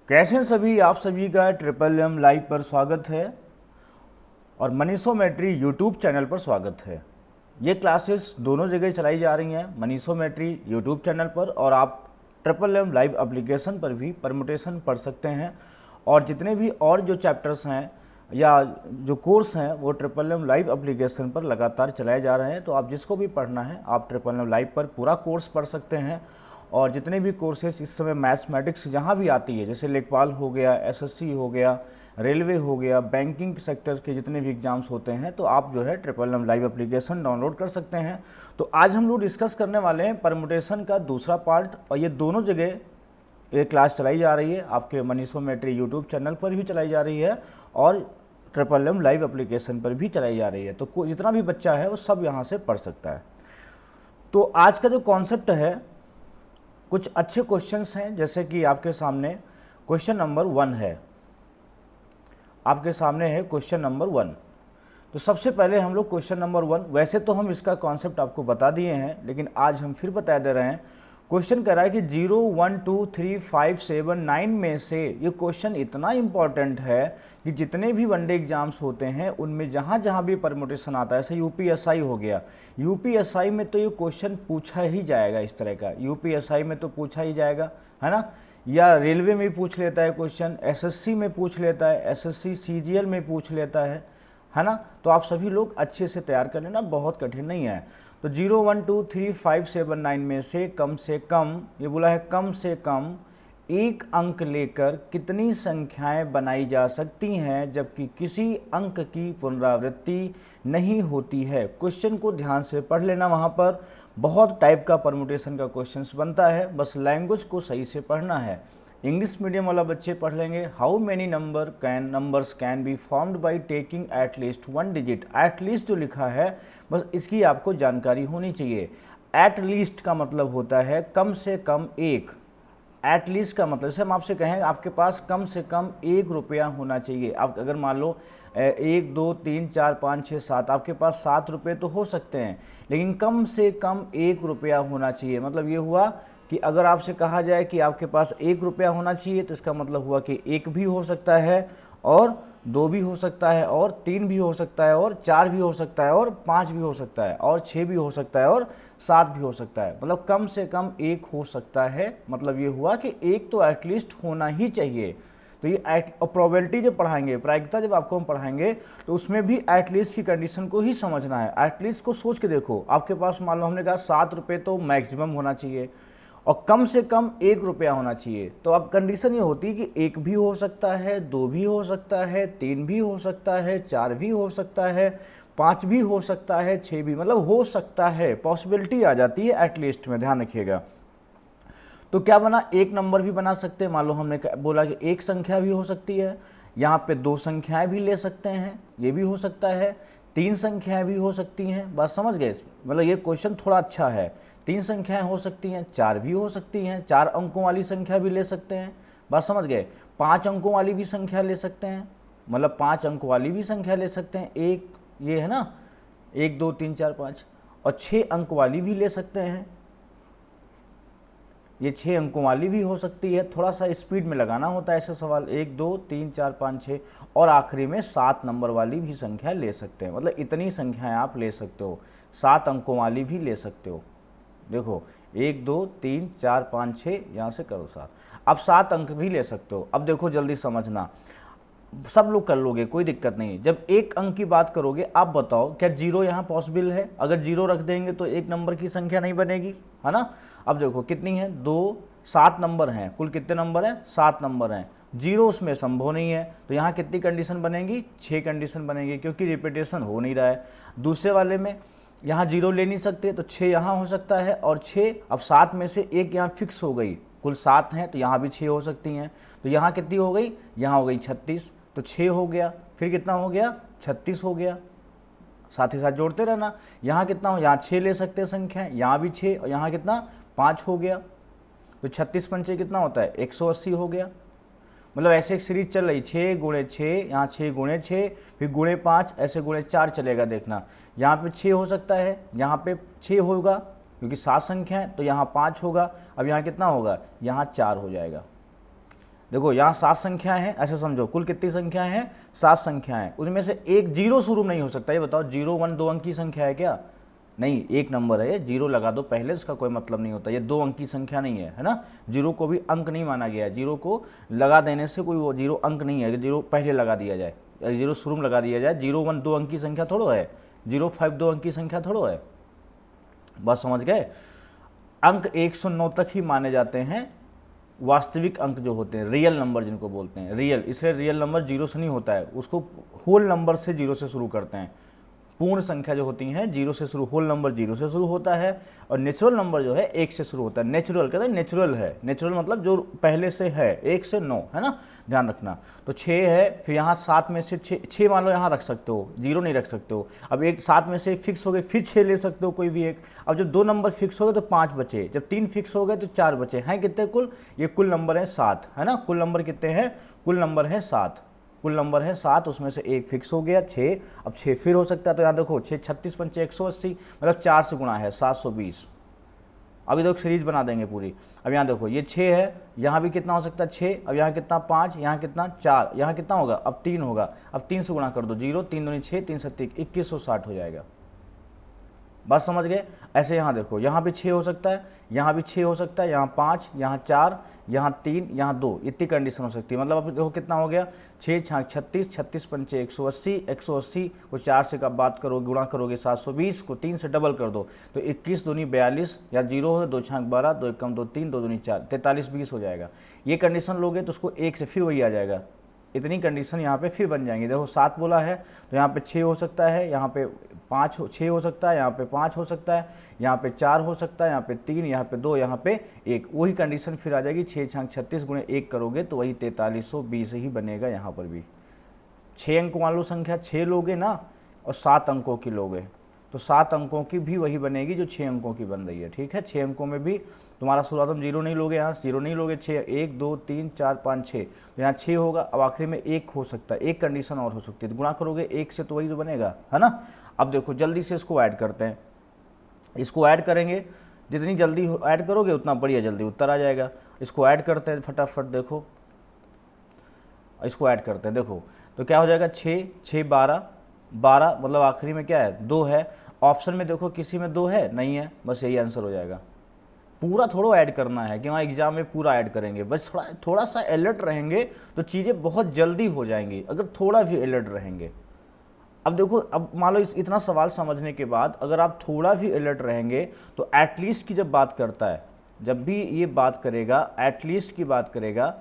कैसे हैं सभी, आप सभी का ट्रिपल एम लाइव पर स्वागत है और मनीषोमेट्री यूट्यूब चैनल पर स्वागत है। ये क्लासेस दोनों जगह चलाई जा रही हैं, मनीषोमेट्री यूट्यूब चैनल पर और आप ट्रिपल एम लाइव एप्लीकेशन पर भी परमुटेशन पढ़ सकते हैं। और जितने भी और जो चैप्टर्स हैं या जो कोर्स हैं वो ट्रिपल एम लाइव एप्लीकेशन पर लगातार चलाए जा रहे हैं। तो आप जिसको भी पढ़ना है आप ट्रिपल एम लाइव पर पूरा कोर्स पढ़ सकते हैं। और जितने भी कोर्सेज इस समय मैथमेटिक्स जहाँ भी आती है, जैसे लेखपाल हो गया, एसएससी हो गया, रेलवे हो गया, बैंकिंग सेक्टर के जितने भी एग्जाम्स होते हैं, तो आप जो है triple M live application download कर सकते हैं। तो आज हम लोग डिस्कस करने वाले हैं परमुटेशन का दूसरा पार्ट, और ये दोनों जगह ये क्लास चलाई जा रही है। आपके मनीषोमेट्री यूट्यूब चैनल पर भी चलाई जा रही है और ट्रिपल एम लाइव एप्लीकेशन पर भी चलाई जा रही है। तो जितना भी बच्चा है वो सब यहाँ से पढ़ सकता है। तो आज का जो कॉन्सेप्ट है, कुछ अच्छे क्वेश्चंस हैं, जैसे कि आपके सामने क्वेश्चन नंबर 1 है। आपके सामने है क्वेश्चन नंबर 1। तो सबसे पहले हम लोग क्वेश्चन नंबर 1, वैसे तो हम इसका कॉन्सेप्ट आपको बता दिए हैं, लेकिन आज हम फिर बता दे रहे हैं। क्वेश्चन कह रहा है कि 0, 1, 2, 3, 5, 7, 9 में से ये क्वेश्चन इतना इंपॉर्टेंट है कि जितने भी वनडे एग्जाम्स होते हैं उनमें जहाँ जहाँ भी परमुटेशन आता है, जैसे यूपीएसआई हो गया, यूपीएसआई में तो ये क्वेश्चन पूछा ही जाएगा। इस तरह का यूपीएसआई में तो पूछा ही जाएगा, है ना। या रेलवे में पूछ लेता है क्वेश्चन, एसएससी में पूछ लेता है, एसएससी सीजीएल में पूछ लेता है ना। तो आप सभी लोग अच्छे से तैयार कर लेना, बहुत कठिन नहीं है। तो 0, 1, 2, 3, 5, 7, 9 में से कम, ये बोला है कम से कम एक अंक लेकर कितनी संख्याएं बनाई जा सकती हैं जबकि किसी अंक की पुनरावृत्ति नहीं होती है। क्वेश्चन को ध्यान से पढ़ लेना, वहाँ पर बहुत टाइप का परमुटेशन का क्वेश्चंस बनता है, बस लैंग्वेज को सही से पढ़ना है। इंग्लिश मीडियम वाला बच्चे पढ़ लेंगे, how many numbers can be formed by taking at least 1 digit. At least जो लिखा है बस इसकी आपको जानकारी होनी चाहिए। एट लीस्ट का मतलब होता है कम से कम एक। एट लीस्ट का मतलब, जैसे हम आपसे कहें आपके पास कम से कम 1 रुपया होना चाहिए। आप अगर मान लो 1, 2, 3, 4, 5, 6, 7, आपके पास 7 रुपये तो हो सकते हैं, लेकिन कम से कम 1 रुपया होना चाहिए। मतलब ये हुआ कि अगर आपसे कहा जाए कि आपके पास 1 रुपया होना चाहिए, तो इसका मतलब हुआ कि 1 भी हो सकता है और 2 भी हो सकता है और 3 भी हो सकता है और 4 भी हो सकता है और 5 भी हो सकता है और 6 भी हो सकता है और 7 भी हो सकता है। मतलब कम से कम 1 हो सकता है। मतलब ये हुआ कि 1 तो एटलीस्ट होना ही चाहिए। तो ये प्रोबेबिलिटी जब पढ़ाएंगे, प्रायिकता जब आपको हम पढ़ाएंगे, तो उसमें भी एटलीस्ट की कंडीशन को ही समझना है। एटलीस्ट को सोच के देखो, आपके पास मान लो हमने कहा 7 रुपये तो मैक्सिमम होना चाहिए और कम से कम 1 रुपया होना चाहिए। तो अब कंडीशन ये होती है कि 1 भी हो सकता है, 2 भी हो सकता है, 3 भी हो सकता है, 4 भी हो सकता है, 5 भी हो सकता है, 6 भी, मतलब हो सकता है, पॉसिबिलिटी आ जाती है एटलीस्ट में, ध्यान रखिएगा। तो क्या बना, एक नंबर भी बना सकते हैं। मान लो हमने बोला कि एक संख्या भी हो सकती है, यहाँ पे 2 संख्याएं भी ले सकते हैं, ये भी हो सकता है, 3 संख्याएं भी हो सकती हैं। बात समझ गए, मतलब ये क्वेश्चन थोड़ा अच्छा है। 3 संख्याएं हो सकती हैं, 4 भी हो सकती हैं, 4 अंकों वाली संख्या भी ले सकते हैं। बात समझ गए, 5 अंकों वाली भी संख्या ले सकते हैं, मतलब 5 अंक वाली भी संख्या ले सकते हैं। एक ये है ना, 1, 2, 3, 4, 5, और 6 अंक वाली भी ले सकते हैं। ये 6 अंकों वाली भी हो सकती है। थोड़ा सा स्पीड में लगाना होता है ऐसे सवाल, 1, 2, 3, 4, 5, 6, और आखिरी में 7 नंबर वाली भी संख्या ले सकते हैं। मतलब इतनी संख्याएं आप ले सकते हो, 7 अंकों वाली भी ले सकते हो। देखो 1, 2, 3, 4, 5, 6, यहाँ से करो 7, अब 7 अंक भी ले सकते हो। अब देखो जल्दी समझना, सब लोग कर लोगे, कोई दिक्कत नहीं। जब 1 अंक की बात करोगे, आप बताओ क्या 0 यहाँ पॉसिबल है? अगर 0 रख देंगे तो 1 नंबर की संख्या नहीं बनेगी, है ना। अब देखो कितनी है, 2, 7 नंबर हैं, कुल कितने नंबर हैं, 7 नंबर हैं, 0 उसमें संभव नहीं है। तो यहाँ कितनी कंडीशन बनेगी, 6 कंडीशन बनेगी, क्योंकि रिपीटेशन हो नहीं रहा है। दूसरे वाले में यहाँ 0 ले नहीं सकते, तो 6 यहाँ हो सकता है, और 6, अब 7 में से 1 यहाँ फिक्स हो गई, कुल 7 हैं तो यहाँ भी 6 हो सकती हैं। तो यहाँ कितनी हो गई, यहाँ हो गई 36, तो 6 हो गया, फिर कितना हो गया, 36 हो गया। साथ ही साथ जोड़ते रहना, यहाँ कितना हो, यहाँ 6 ले सकते हैं संख्या, यहाँ भी 6, और यहाँ कितना 5 हो गया। तो 36 पंचे कितना होता है, 180 हो गया। मतलब ऐसे एक सीरीज चल रही, 6 गुणे 6, यहाँ 6 गुणे 6, फिर गुणे 5, ऐसे गुणे 4 चलेगा। देखना यहाँ पे 6 हो सकता है, यहाँ पे 6 होगा क्योंकि 7 संख्या है, तो यहाँ 5 होगा। अब यहाँ कितना होगा, यहाँ 4 हो जाएगा। देखो यहाँ 7 संख्याएं हैं, ऐसे समझो कुल कितनी संख्याएं हैं, 7 संख्याएं हैं, उसमें से एक जीरो शुरू नहीं हो सकता। ये बताओ 0 1 2 अंक की संख्या है क्या? नहीं, एक नंबर है, जीरो लगा दो पहले, इसका कोई मतलब नहीं होता। ये 2 अंक की संख्या नहीं है ना, जीरो को भी अंक नहीं माना गया है। जीरो को लगा देने से कोई वो जीरो अंक नहीं है, जीरो पहले लगा दिया जाए, जीरो शुरू में लगा दिया जाए। 0 1 2 अंक की संख्या थोड़ो है, 0 5 2 अंक की संख्या थोड़ो है। बात समझ गए? अंक 109 तक ही माने जाते हैं वास्तविक अंक जो होते हैं, रियल नंबर जिनको बोलते हैं, रियल। इसलिए रियल नंबर जीरो से नहीं होता है, उसको होल नंबर से जीरो से शुरू करते हैं। पूर्ण संख्या जो होती हैं जीरो से शुरू, होल नंबर जीरो से शुरू होता है, और नेचुरल नंबर जो है 1 से शुरू होता है। नेचुरल कहते हैं, नेचुरल है, नेचुरल मतलब जो पहले से है, 1 से 9 है ना, ध्यान रखना। तो 6 है, फिर यहाँ 7 में से 6 मान लो यहाँ रख सकते हो, जीरो नहीं रख सकते हो। अब एक 7 में से फिक्स हो गए, फिर 6 ले सकते हो कोई भी एक। अब जब 2 नंबर फिक्स हो गए तो 5 बचे, जब 3 फिक्स हो गए तो 4 बचे हैं। कितने कुल? ये कुल नंबर है 7, है ना। कुल नंबर कितने हैं? कुल नंबर है 7, कुल नंबर है 7, उसमें से एक फिक्स हो गया 6। अब 6 फिर हो सकता है, तो यहाँ देखो 6 36 पंचे 180, मतलब 4 से गुणा है 720। अभी देखो सीरीज बना देंगे पूरी। अब यहाँ देखो ये 6 है, यहाँ भी कितना हो सकता है 6, अब यहाँ कितना 5, यहाँ कितना 4, यहाँ कितना होगा अब 3 होगा। अब 3 से गुणा कर दो, 0 3 दूनी 6, 3 7 2160 हो जाएगा। बात समझ गए? ऐसे यहाँ देखो, यहाँ भी 6 हो सकता है, यहाँ भी 6 हो सकता है, यहाँ 5, यहाँ 4, यहाँ 3, यहाँ 2, इतनी कंडीशन हो सकती है। मतलब अब देखो कितना हो गया, 6 6 36, 36 पंचे 180, 180 को 4 से का बात करोगे, गुणा करोगे 720 को 3 से डबल कर दो तो 21 दूनी 42, या 0 हो 2 6 12, 2 1 2 3, 2 दूनी 4, 43 20 हो जाएगा। ये कंडीशन लोगे तो उसको 1 से फिर वही आ जाएगा। इतनी कंडीशन यहाँ पे फिर बन जाएंगी। देखो 7 बोला है तो यहाँ पे 6 हो सकता है, यहाँ पे 6 हो सकता है, यहाँ पे 5 हो सकता है, यहाँ पे 4 हो सकता है, यहाँ पे 3, यहाँ पे 2, यहाँ पे 1। वही कंडीशन फिर आ जाएगी। 6 6 36 गुणे 1 करोगे तो वही 4320 ही बनेगा। यहाँ पर भी 6 अंक मान लो संख्या 6 लोगे ना, और 7 अंकों की लोगे तो 7 अंकों की भी वही बनेगी जो 6 अंकों की बन रही है। ठीक है, 6 अंकों में भी तुम्हारा शुरुआत में 0 नहीं लोगे, यहाँ 0 नहीं लोगे, 6 1 2 3 4 5 6, तो यहाँ 6 होगा। अब आखिरी में 1 हो सकता है, एक कंडीशन और हो सकती है, तो गुणा करोगे 1 से तो वही तो बनेगा, है ना। अब देखो जल्दी से इसको ऐड करते हैं, इसको ऐड करेंगे, जितनी जल्दी ऐड करोगे उतना बढ़िया जल्दी उत्तर आ जाएगा। इसको ऐड करते हैं फटाफट, देखो इसको ऐड करते हैं, देखो तो क्या हो जाएगा 6 6 12 12, मतलब आखिरी में क्या है 2 है। ऑप्शन में देखो किसी में 2 है नहीं है, बस यही आंसर हो जाएगा। पूरा थोड़ा ऐड करना है कि वहाँ एग्जाम में पूरा ऐड करेंगे, बस थोड़ा सा अलर्ट रहेंगे तो चीज़ें बहुत जल्दी हो जाएंगी, अगर थोड़ा भी अलर्ट रहेंगे। अब देखो, अब मान लो इतना सवाल समझने के बाद अगर आप थोड़ा भी अलर्ट रहेंगे तो एटलीस्ट की जब बात करता है, जब भी ये बात करेगा एटलीस्ट की बात करेगा,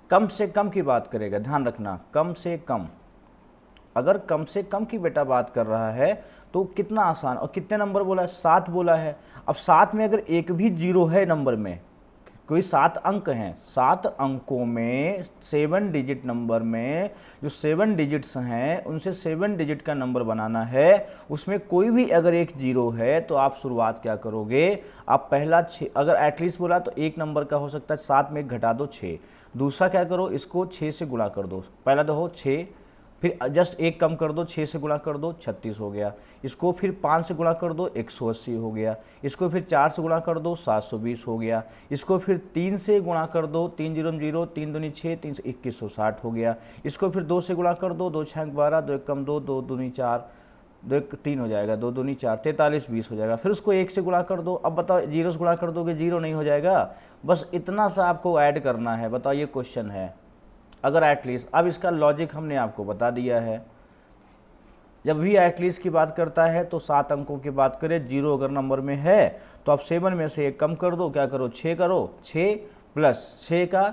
कम से कम की बात करेगा। ध्यान रखना, कम से कम। अगर कम से कम की बेटा बात कर रहा है तो कितना आसान। और कितने नंबर बोला है? 7 बोला है। अब 7 में अगर एक भी जीरो है नंबर में, कोई 7 अंक हैं, 7 अंकों में 7 डिजिट नंबर में जो 7 डिजिट्स हैं उनसे 7 डिजिट का नंबर बनाना है, उसमें कोई भी अगर एक जीरो है तो आप शुरुआत क्या करोगे, आप पहला 6, अगर एटलीस्ट बोला तो एक नंबर का हो सकता है, 7 में घटा दो 6। दूसरा क्या करो, इसको 6 से गुणा कर दो, पहला तो हो 6, फिर जस्ट एक कम कर दो, 6 से गुणा कर दो 36 हो गया। इसको फिर 5 से गुणा कर दो 180 हो गया। इसको फिर 4 से गुणा कर दो 720 हो गया। इसको फिर 3 से गुणा कर दो, 3 0 0, 3 दूनी 6, 3 से 2160 हो गया। इसको फिर 2 से गुणा कर दो, 2 6 12, 2 1 2, 2 दूनी 4, 2 1 3 हो जाएगा, 2 दूनी 4, 43 20 हो जाएगा। फिर उसको 1 से गुणा कर दो। अब बताओ 0 से गुणा कर दोगे 0 नहीं हो जाएगा। बस इतना सा आपको ऐड करना है। बताओ ये क्वेश्चन है, अगर एटलीस्ट, अब इसका लॉजिक हमने आपको बता दिया है। जब भी एटलीस्ट की बात करता है तो 7 अंकों की बात करें, 0 अगर नंबर में है तो आप 7 में से एक कम कर दो, क्या करो 6 करो, 6 प्लस 6 का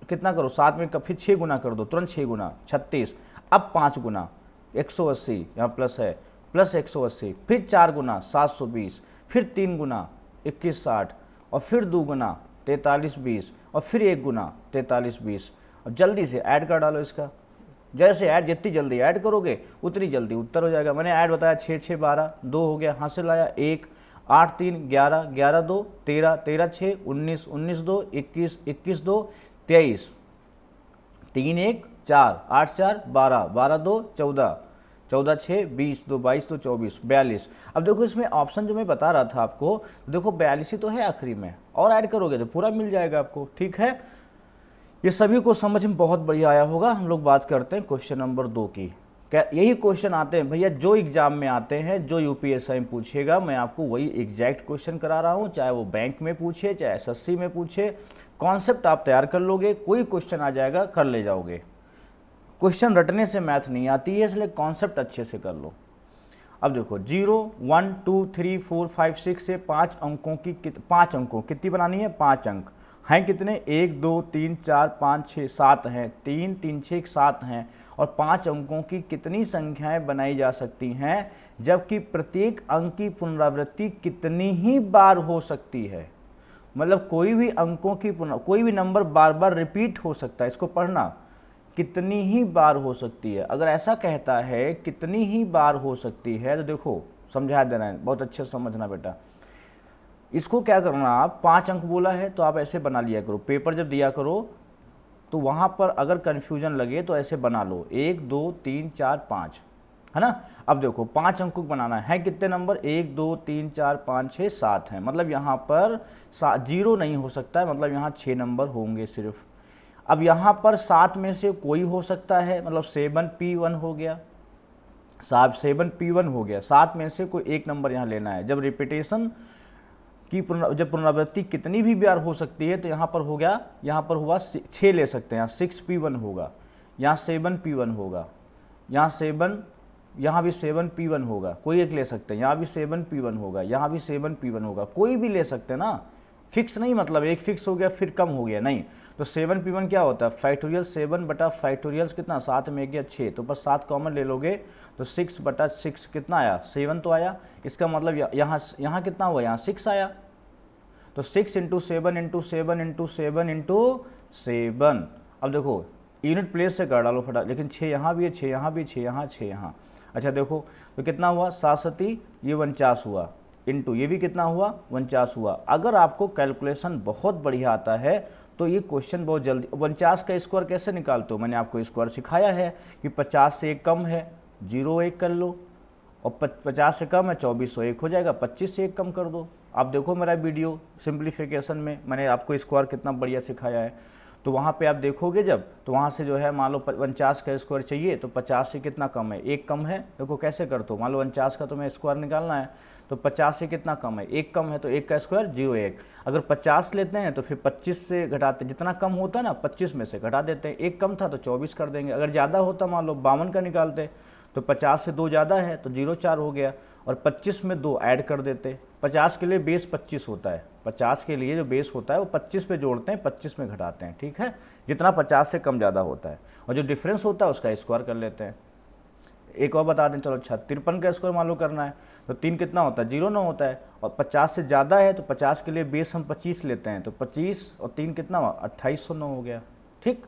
कितना करो, 7 में फिर 6 गुना कर दो, तुरंत 6 गुना 36, अब 5 गुना 180, यहाँ प्लस है, प्लस 180, फिर 4 गुना 720, फिर 3 गुना 2160, और फिर 2 गुना 43 20, और फिर 1 गुना 43 20। अब जल्दी से ऐड कर डालो इसका, जैसे ऐड जितनी जल्दी ऐड करोगे उतनी जल्दी उत्तर हो जाएगा। मैंने ऐड बताया 6 6 12, 2 हो गया, हासिल आया 1, 8 3 11, 11 2 13, 13 6 19, 19 2 21, 21 2 23, 3 1 4, 8 4 12, 12 2 14, 14 6 20, 2 22 2 24, 42। अब देखो इसमें ऑप्शन जो मैं बता रहा था आपको, देखो 42 ही तो है आखिरी में, और ऐड करोगे तो पूरा मिल जाएगा आपको। ठीक है, ये सभी को समझ में बहुत बढ़िया आया होगा। हम लोग बात करते हैं क्वेश्चन नंबर 2 की। क्या यही क्वेश्चन आते हैं भैया जो एग्जाम में आते हैं, जो यूपीएससी में पूछेगा, मैं आपको वही एग्जैक्ट क्वेश्चन करा रहा हूँ, चाहे वो बैंक में पूछे, चाहे एसएससी में पूछे। कॉन्सेप्ट आप तैयार कर लोगे, कोई क्वेश्चन आ जाएगा कर ले जाओगे। क्वेश्चन रटने से मैथ नहीं आती है, इसलिए कॉन्सेप्ट अच्छे से कर लो। अब देखो 0 1 2 3 4 5 6 से 5 अंकों की 5 अंकों कितनी बनानी है, 5 अंक हैं कितने, 1 2 3 4 5 6 7 हैं, 3 3 6 7 हैं। और 5 अंकों की कितनी संख्याएं बनाई जा सकती हैं, जबकि प्रत्येक अंक की पुनरावृत्ति कितनी ही बार हो सकती है। मतलब कोई भी अंकों की कोई भी नंबर बार बार रिपीट हो सकता है। इसको पढ़ना, कितनी ही बार हो सकती है। अगर ऐसा कहता है कितनी ही बार हो सकती है, तो देखो समझा देना है, बहुत अच्छे से समझना बेटा। इसको क्या करना, आप 5 अंक बोला है तो आप ऐसे बना लिया करो। पेपर जब दिया करो तो वहाँ पर अगर कन्फ्यूजन लगे तो ऐसे बना लो, 1 2 3 4 5, है ना। अब देखो 5 अंकों को बनाना है कितने नंबर, 1 2 3 4 5 6 7 हैं। मतलब यहाँ पर 0 नहीं हो सकता है, मतलब यहाँ 6 नंबर होंगे सिर्फ। अब यहाँ पर 7 में से कोई हो सकता है, मतलब 7P1 हो गया, 7P1 हो गया। 7 में से कोई एक नंबर यहाँ लेना है। जब रिपीटेशन की जब पुनरावृत्ति कितनी भी बार हो सकती है, तो यहाँ पर हो गया, यहाँ पर हुआ 6 ले सकते हैं, यहाँ 6P1 होगा, यहाँ 7P1 होगा, यहाँ भी 7P1 होगा, कोई एक ले सकते हैं, यहाँ भी 7P1 होगा, यहाँ भी 7P1 होगा, कोई भी ले सकते हैं ना। फिक्स नहीं, मतलब एक फिक्स हो गया फिर कम हो गया नहीं। तो 7P1 क्या होता है, फैक्टोरियल 7 बटा फैक्टोरियल कितना, 7 में गया 6, तो बस 7 कॉमन ले लोगे तो 6 बटा 6 कितना आया, 7 तो आया। इसका मतलब यहाँ कितना हुआ, यहाँ 6 आया। तो 6 इंटू 7 इंटू 7 इंटू 7 इंटू 7। अब देखो यूनिट प्लेस से कर डालो फटा, लेकिन 6 यहाँ भी है, 6 यहाँ भी, 6 यहाँ, 6 यहाँ। अच्छा देखो तो कितना हुआ, 7 सती ये 49 हुआ, इंटू ये भी कितना हुआ, 49 हुआ। अगर आपको कैलकुलेशन बहुत बढ़िया आता है तो ये क्वेश्चन बहुत जल्दी। 49 का स्क्वायर कैसे निकालते हो, मैंने आपको स्क्वायर सिखाया है कि 50 से 1 कम है, 0 1 कर लो, और 50 से कम है 24, 1 हो जाएगा, 25 से 1 कम कर दो। आप देखो मेरा वीडियो सिंप्लीफिकेशन में मैंने आपको स्क्वायर कितना बढ़िया सिखाया है, तो वहाँ पे आप देखोगे जब, तो वहाँ से जो है मान लो 49 का स्क्वायर चाहिए तो 50 से कितना कम है, 1 कम है। देखो कैसे करते हो, मान लो 49 का तुम्हें स्क्वायर निकालना है तो 50 से कितना कम है, 1 कम है, तो 1 का स्क्वायर 0 1। अगर 50 लेते हैं तो फिर 25 से घटाते, जितना कम होता है ना 25 में से घटा देते हैं। 1 कम था तो 24 कर देंगे। अगर ज़्यादा होता, मान लो 52 का निकालते तो 50 से 2 ज़्यादा है तो 0 4 हो गया, और 25 में 2 ऐड कर देते। 50 के लिए बेस 25 होता है, 50 के लिए जो बेस होता है वो 25 पे जोड़ते हैं, 25 में घटाते हैं, ठीक है। जितना 50 से कम ज़्यादा होता है, और जो डिफरेंस होता है उसका स्क्वायर कर लेते हैं। एक और बता दें, चलो अच्छा 53 का स्क्वायर मान लो करना है तो 3 कितना होता है, 0 9 होता है, और 50 से ज़्यादा है तो 50 के लिए बेस हम 25 लेते हैं, तो 25 और 3 कितना हुआ, 2809 हो गया, ठीक।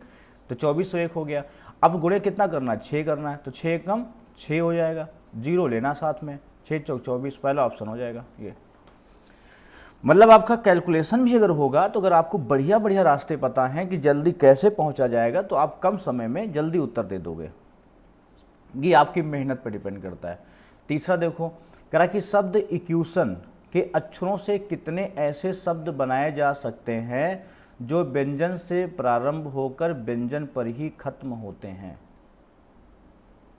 तो 2401 हो गया। अब गुणे कितना करना है, 6 करना है, तो 6 कम 6 हो जाएगा, 0 लेना साथ में, 6 चौक 24, पहला ऑप्शन हो जाएगा ये। मतलब आपका कैलकुलेशन भी अगर होगा तो अगर आपको बढ़िया बढ़िया रास्ते पता हैं कि जल्दी कैसे पहुंचा जाएगा, तो आप कम समय में जल्दी उत्तर दे दोगे। ये आपकी मेहनत पर डिपेंड करता है। तीसरा देखो, कह रहा कि शब्द इक्वेशन के अक्षरों से कितने ऐसे शब्द बनाए जा सकते हैं जो व्यंजन से प्रारंभ होकर व्यंजन पर ही खत्म होते हैं।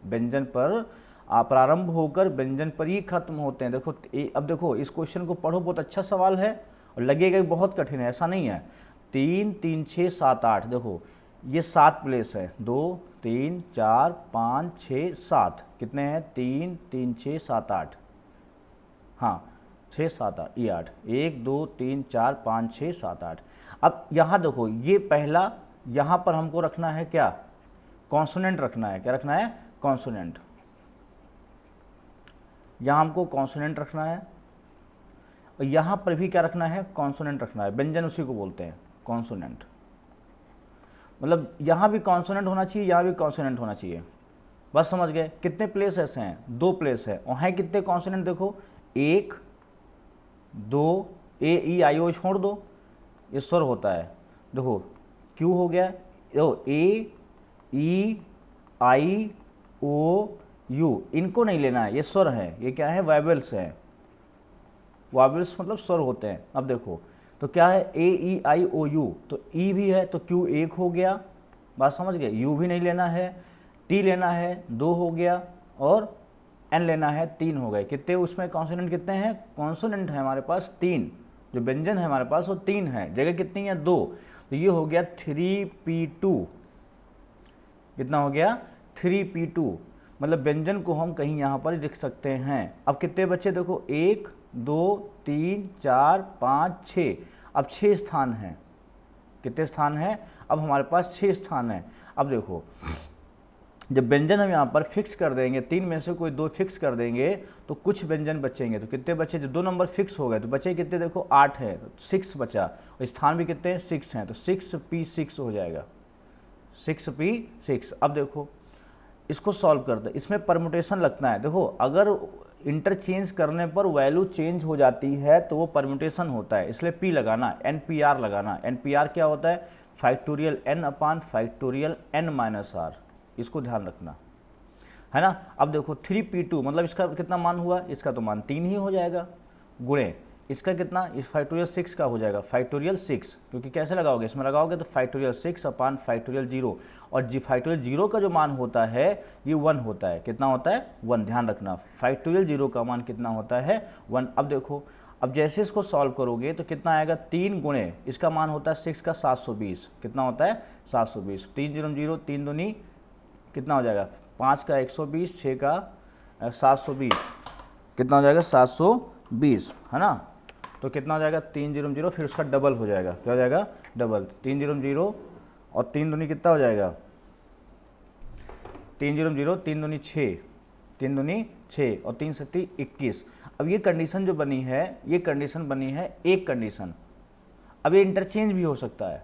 व्यंजन पर प्रारंभ होकर व्यंजन पर ही खत्म होते हैं। देखो अब देखो इस क्वेश्चन को पढ़ो, बहुत अच्छा सवाल है और लगेगा बहुत कठिन है, ऐसा नहीं है। 3 3 6 7 8, देखो ये 7 प्लेस है, 2 3 4 5 6 7, कितने हैं, 3 3 6 7 8, हाँ 6 7 8, ये 8, 1 2 3 4 5 6 7 8। अब यहाँ देखो ये पहला, यहाँ पर हमको रखना है क्या, कॉन्सोनेंट रखना है। क्या रखना है, कॉन्सोनेंट। यहाँ हमको कॉन्सोनेंट रखना है, और यहाँ पर भी क्या रखना है, कॉन्सोनेंट रखना है। व्यंजन उसी को बोलते हैं कॉन्सोनेंट। मतलब यहाँ भी कॉन्सोनेंट होना चाहिए, यहाँ भी कॉन्सोनेंट होना चाहिए। बस समझ गए। कितने प्लेस ऐसे हैं, 2 प्लेस है, और हैं कितने कॉन्सोनेंट, देखो 1 2, ए ई आई ओ छोड़ दो, ये स्वर होता है। देखो क्यू हो गया, ए ई आई ओ यू, इनको नहीं लेना है, ये स्वर है, ये क्या है, वाइबल्स है। वाइबल्स मतलब स्वर होते हैं। अब देखो तो क्या है ए ई आई ओ यू, तो ई भी है तो क्यू 1 हो गया, बात समझ गए। यू भी नहीं लेना है, टी लेना है 2 हो गया, और एन लेना है 3 हो गए। कितने उसमें कॉन्सोनेंट कितने हैं, कॉन्सोनेंट है हमारे पास 3, जो व्यंजन है हमारे पास वो 3 है, जगह कितनी है 2, तो ये हो गया 3p2। कितना हो गया 3p2, मतलब व्यंजन को हम कहीं यहाँ पर लिख सकते हैं। अब कितने बच्चे देखो 1 2 3 4 5 6, अब 6 स्थान हैं। कितने स्थान हैं, अब हमारे पास 6 स्थान हैं। अब देखो जब व्यंजन हम यहाँ पर फिक्स कर देंगे, 3 में से कोई 2 फिक्स कर देंगे तो कुछ व्यंजन बचेंगे। तो कितने बचे, जो 2 नंबर फिक्स हो गए तो बचे कितने, देखो 8 है, तो 6 बचा, और स्थान भी कितने हैं 6 हैं, तो 6p6 हो जाएगा, 6p6। अब देखो इसको सॉल्व करते हैं, इसमें परम्यूटेशन लगना है। देखो अगर इंटरचेंज करने पर वैल्यू चेंज हो जाती है तो वो परम्यूटेशन होता है, इसलिए p लगाना, NPR लगाना। NPR क्या होता है, factorial n upon factorial n minus r, इसको ध्यान रखना है ना। अब देखो 3p2 मतलब इसका कितना मान हुआ, इसका तो मान 3 ही हो जाएगा, गुणे इसका कितना, इस फैक्टोरियल 6 का हो जाएगा फैक्टोरियल 6, क्योंकि कैसे लगाओगे, इसमें लगाओगे तो फैक्टोरियल 6 अपान फैक्टोरियल 0, और जी फैक्टोरियल 0 का जो मान होता है ये 1 होता है। कितना होता है 1, ध्यान रखना, फैक्टोरियल 0 का मान कितना होता है 1। अब देखो अब जैसे इसको सॉल्व करोगे तो कितना आएगा, 3 गुणे इसका मान होता है 6 का 720, कितना होता है 720, 3 0 0, 3 दूनी कितना हो जाएगा 5 का 120, 6 का 720, कितना हो जाएगा 720, है ना। तो कितना हो जाएगा 3 0 0, फिर उसका डबल हो जाएगा, क्या हो जाएगा डबल, 3 0 0 और 3 दूनी कितना हो जाएगा 3 0 0, 3 दूनी 6, 3 दूनी 6 और 3 7 21। अब ये कंडीशन जो बनी है, ये कंडीशन बनी है एक कंडीशन। अब ये इंटरचेंज भी हो सकता है,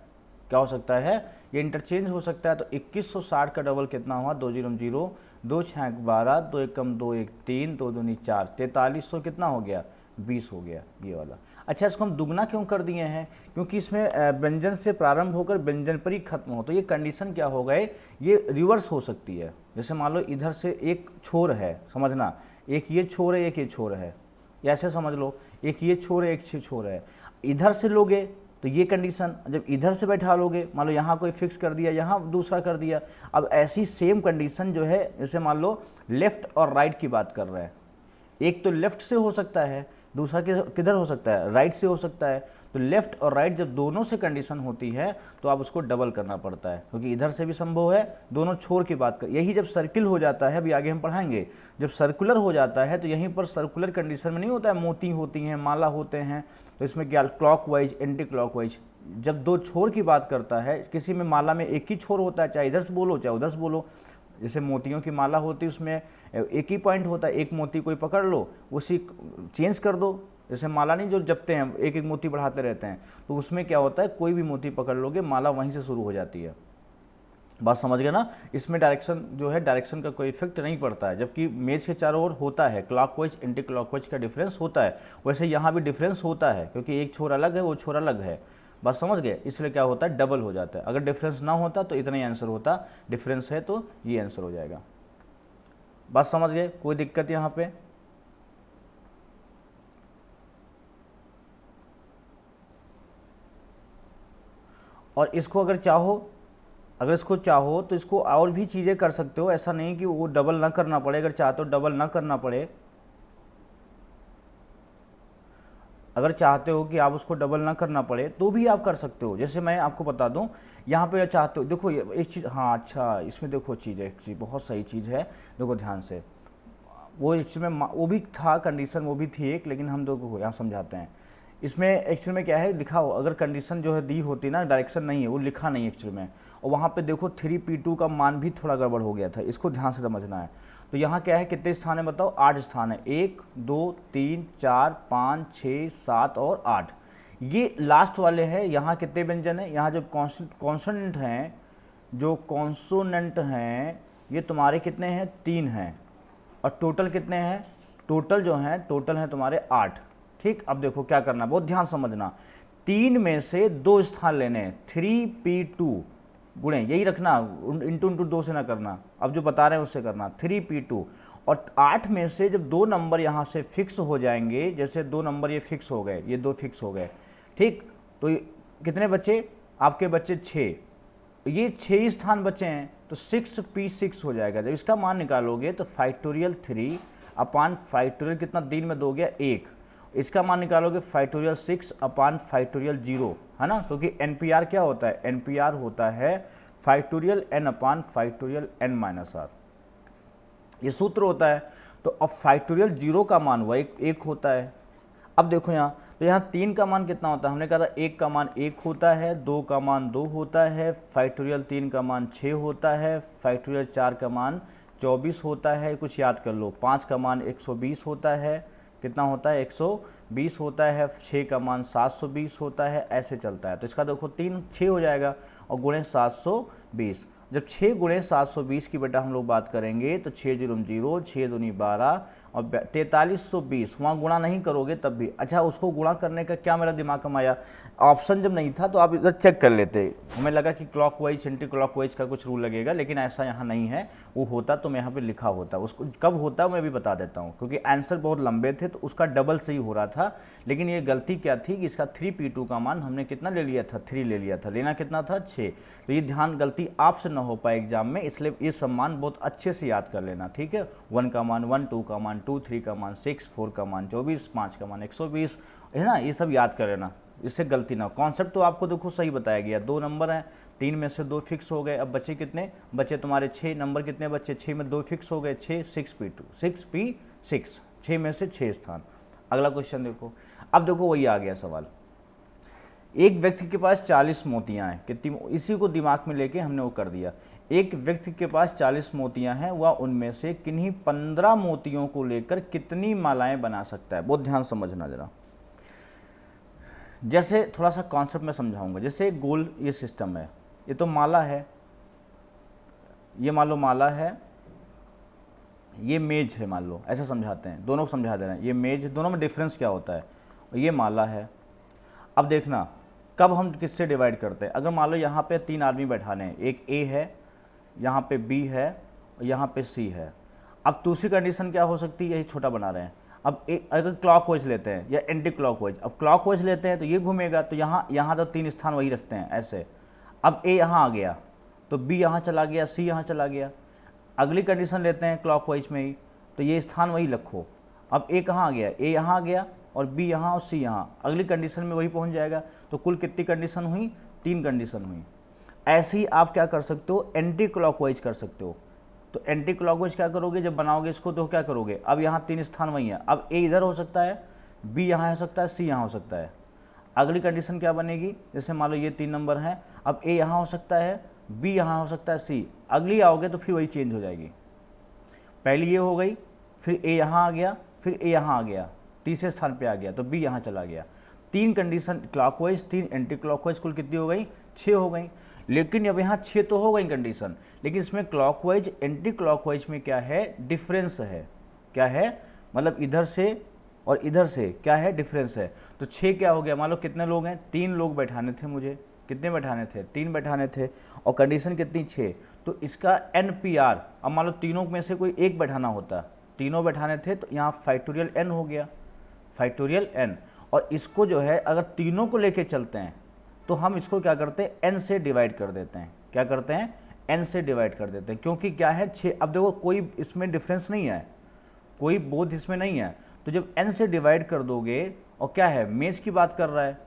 क्या हो सकता है, ये इंटरचेंज हो सकता है। तो 2160 का डबल कितना हुआ 2 0 0, 2 6 12, 2 1 2 1 3, 2 दूनी 4, 4300 कितना हो गया 20 हो गया ये वाला। अच्छा इसको हम दुगना क्यों कर दिए हैं, क्योंकि इसमें व्यंजन से प्रारंभ होकर व्यंजन पर ही खत्म हो, तो ये कंडीशन क्या हो गए, ये रिवर्स हो सकती है। जैसे मान लो इधर से एक छोर है, समझना, एक ये छोर है एक ये छोर है, ऐसे समझ लो, एक ये छोर है एक छोर है। इधर से लोगे तो ये कंडीशन, जब इधर से बैठा लोगे, मान लो यहाँ कोई फिक्स कर दिया, यहाँ दूसरा कर दिया। अब ऐसी सेम कंडीशन जो है, जैसे मान लो लेफ्ट और राइट की बात कर रहे हैं, एक तो लेफ्ट से हो सकता है, दूसरा किधर हो सकता है, राइट से हो सकता है। तो लेफ्ट और राइट जब दोनों से कंडीशन होती है तो आप उसको डबल करना पड़ता है, क्योंकि इधर से भी संभव है, दोनों छोर की बात कर। यही जब सर्किल हो जाता है, अभी आगे हम पढ़ाएंगे, जब सर्कुलर हो जाता है तो यहीं पर सर्कुलर कंडीशन में नहीं होता है, मोती होती हैं, माला होते हैं, तो इसमें क्या क्लॉकवाइज एंटी क्लॉकवाइज, जब दो छोर की बात करता है, किसी में माला में एक ही छोर होता है, चाहे इधर से बोलो चाहे उधर से बोलो। जैसे मोतियों की माला होती है उसमें एक ही पॉइंट होता है, एक मोती कोई पकड़ लो उसी चेंज कर दो। जैसे माला नहीं जो जपते हैं, एक एक मोती बढ़ाते रहते हैं, तो उसमें क्या होता है, कोई भी मोती पकड़ लोगे माला वहीं से शुरू हो जाती है। बात समझ गए ना। इसमें डायरेक्शन जो है, डायरेक्शन का कोई इफेक्ट नहीं पड़ता है, जबकि मेज के चारों ओर होता है, क्लॉकवाइज एंटी क्लॉकवाइज का डिफरेंस होता है। वैसे यहाँ भी डिफरेंस होता है, क्योंकि एक छोर अलग है वो छोर अलग है। बात समझ गए, इसलिए क्या होता है डबल हो जाता है। अगर डिफरेंस ना होता तो इतना ही आंसर होता, डिफरेंस है तो ये आंसर हो जाएगा। बात समझ गए, कोई दिक्कत यहाँ पे? और इसको अगर इसको चाहो तो इसको और भी चीज़ें कर सकते हो, ऐसा नहीं कि वो डबल ना करना पड़े। अगर चाहते हो डबल ना करना पड़े, अगर चाहते हो कि आप उसको डबल ना करना पड़े तो भी आप कर सकते हो। जैसे मैं आपको बता दूं, यहाँ पे चाहते हो, देखो ये एक चीज़, हाँ अच्छा इसमें देखो चीज़ है, एक चीज़ बहुत सही चीज़ है, देखो ध्यान से। वो एक्चुअली में वो भी था कंडीशन, वो भी थी एक, लेकिन हम देखो यहाँ समझाते हैं। इसमें एक्चुअल में क्या है, लिखा हो अगर कंडीशन जो है दी होती ना, डायरेक्शन नहीं है, वो लिखा नहीं एक्चुअल में, और वहाँ पे देखो 3p2 का मान भी थोड़ा गड़बड़ हो गया था, इसको ध्यान से समझना है। तो यहाँ क्या है, कितने स्थान है बताओ, 8 स्थान है, 1 2 3 4 5 6 7 और 8। ये लास्ट वाले हैं। यहाँ कितने व्यंजन है, यहाँ जब कॉन्सोनेंट हैं, जो कॉन्सोनेंट हैं ये तुम्हारे कितने हैं, 3 हैं, और टोटल कितने हैं, टोटल जो हैं टोटल हैं तुम्हारे 8। ठीक, अब देखो क्या करना, बहुत ध्यान समझना। 3 में से 2 स्थान लेने हैं, 3p2 गुणे, यही रखना, इंटू 2 से ना करना, अब जो बता रहे हैं उससे करना, 3p2। और 8 में से जब 2 नंबर यहाँ से फिक्स हो जाएंगे, जैसे 2 नंबर ये फिक्स हो गए, ये 2 फिक्स हो गए, ठीक, तो कितने बचे आपके बच्चे 6, ये 6 ही स्थान बचे हैं, तो 6p6 हो जाएगा। जब इसका मान निकालोगे तो फैक्टोरियल 3 अपान फैक्टोरियल कितना 3 में 2 गया 1, इसका मान निकालोगे फैक्टोरियल 6 अपान फैक्टोरियल 0, है ना, क्योंकि NPR क्या होता है, NPR होता है factorial n upon factorial n minus r, ये सूत्र होता है। तो अब फैक्टोरियल 0 का मान हुआ एक होता है। अब देखो यहाँ, तो यहाँ 3 का मान कितना होता है, हमने कहा था 1 का मान 1 होता है, 2 का मान 2 होता है, फैक्टोरियल 3 का मान 6 होता है, फैक्टोरियल 4 का मान 24 होता है, कुछ याद कर लो, 5 का मान 120 होता है, कितना होता है 120 होता है, 6 का मान 720 होता है, ऐसे चलता है। तो इसका देखो 3 6 हो जाएगा और गुणे 720, जब 6 गुणे 720 की बेटा हम लोग बात करेंगे तो 6 0 0, 6 दूनी 12 और 4320, वहाँ गुणा नहीं करोगे तब भी। अच्छा, उसको गुणा करने का क्या मेरा दिमाग में आया, ऑप्शन जब नहीं था तो आप इधर चेक कर लेते, हमें लगा कि क्लॉकवाइज एंटी क्लॉकवाइज का कुछ रूल लगेगा, लेकिन ऐसा यहाँ नहीं है। वो होता तो मैं यहाँ पे लिखा होता, उसको कब होता मैं भी बता देता हूँ, क्योंकि आंसर बहुत लंबे थे तो उसका डबल सही हो रहा था। लेकिन ये गलती क्या थी कि इसका 3p2 का मान हमने कितना ले लिया था, 3 ले लिया था, लेना कितना था 6। तो ये ध्यान गलती आपसे न हो पाए एग्जाम में, इसलिए ये सम्मान बहुत अच्छे से याद कर लेना, ठीक है। 1 का मान 1, 2 का मान 2, 3 का मान 6, 4 का मान 24, 5 का मान 120, है ना, ये सब याद कर लेना, इससे गलती ना। कॉन्सेप्ट तो आपको देखो सही बताया गया, 2 नंबर हैं, 3 में से 2 फिक्स हो गए। अब बचे कितने, बचे तुम्हारे 6 नंबर, कितने बच्चे 6 में 2 फिक्स हो गए, 6 6p2 6p6, 6 में से 6 स्थान। अगला क्वेश्चन देखो, अब देखो वही आ गया सवाल, एक व्यक्ति के पास 40 मोतियां हैं, कितनी, इसी को दिमाग में लेके हमने वो कर दिया। एक व्यक्ति के पास 40 मोतियां हैं, वह उनमें से किन्हीं 15 मोतियों को लेकर कितनी मालाएं बना सकता है। बहुत ध्यान समझना जरा, जैसे थोड़ा सा कॉन्सेप्ट में समझाऊंगा। जैसे गोल ये सिस्टम है, ये तो माला है, ये मान लो माला है, ये मेज है मान लो, ऐसा समझाते हैं, दोनों को समझा दे रहे हैं। ये मेज, दोनों में डिफरेंस क्या होता है, और ये माला है। अब देखना कब हम किससे डिवाइड करते हैं, अगर मान लो यहाँ पे 3 आदमी बैठाने हैं, एक ए है, यहाँ पे बी है और यहाँ पे सी है। अब दूसरी कंडीशन क्या हो सकती है, यही छोटा बना रहे हैं। अब अगर क्लॉकवाइज लेते हैं या एंटी क्लॉकवाइज, अब क्लॉकवाइज लेते हैं तो ये घूमेगा, तो यहाँ तो 3 स्थान वही रखते हैं ऐसे। अब ए यहाँ आ गया तो बी यहाँ चला गया, सी यहाँ चला गया। अगली कंडीशन लेते हैं क्लॉकवाइज में ही, तो ये स्थान वही रखो। अब ए कहाँ आ गया, ए यहाँ आ गया और बी यहाँ और सी यहाँ, अगली कंडीशन में वही पहुँच जाएगा। तो कुल कितनी कंडीशन हुई, 3 कंडीशन हुई। ऐसे ही आप क्या कर सकते हो, एंटी क्लॉकवाइज कर सकते हो। तो एंटी क्लॉकवाइज क्या करोगे, जब बनाओगे इसको तो क्या करोगे, अब यहाँ 3 स्थान वही है, अब ए इधर हो सकता है, बी यहाँ हो सकता है, सी यहाँ हो सकता है। अगली कंडीशन क्या बनेगी, जैसे मान लो ये 3 नंबर हैं, अब ए यहाँ हो सकता है, बी यहाँ हो सकता है, सी। अगली आओगे तो फिर वही चेंज हो जाएगी। पहली ये हो गई, फिर ए यहाँ आ गया, फिर ए यहाँ आ गया, तीसरे स्थान पे आ गया तो बी यहाँ चला गया। 3 कंडीशन क्लॉकवाइज, 3 एंटी क्लॉकवाइज, कुल कितनी हो गई, 6 हो गई। लेकिन अब यहाँ 6 तो हो गई कंडीशन, लेकिन इसमें क्लॉकवाइज एंटी क्लॉकवाइज में क्या है, डिफरेंस है। क्या है, मतलब इधर से और इधर से क्या है, डिफरेंस है। तो 6 क्या हो गया, मान लो कितने लोग हैं, 3 लोग बैठाने थे मुझे, कितने बैठाने थे, 3 बैठाने थे, और कंडीशन कितनी 6। तो इसका NPR, अब मान लो तीनों में से कोई एक बैठाना होता, तीनों बैठाने थे तो यहाँ फैक्टोरियल n हो गया, फैक्टोरियल n। और इसको जो है अगर तीनों को लेके चलते हैं तो हम इसको क्या करते हैं, n से डिवाइड कर देते हैं। क्या करते हैं, n से डिवाइड कर देते हैं, क्योंकि क्या है 6। अब देखो कोई इसमें डिफरेंस नहीं है, कोई बोध इसमें नहीं है, तो जब n से डिवाइड कर दोगे, और क्या है, मेज की बात कर रहा है,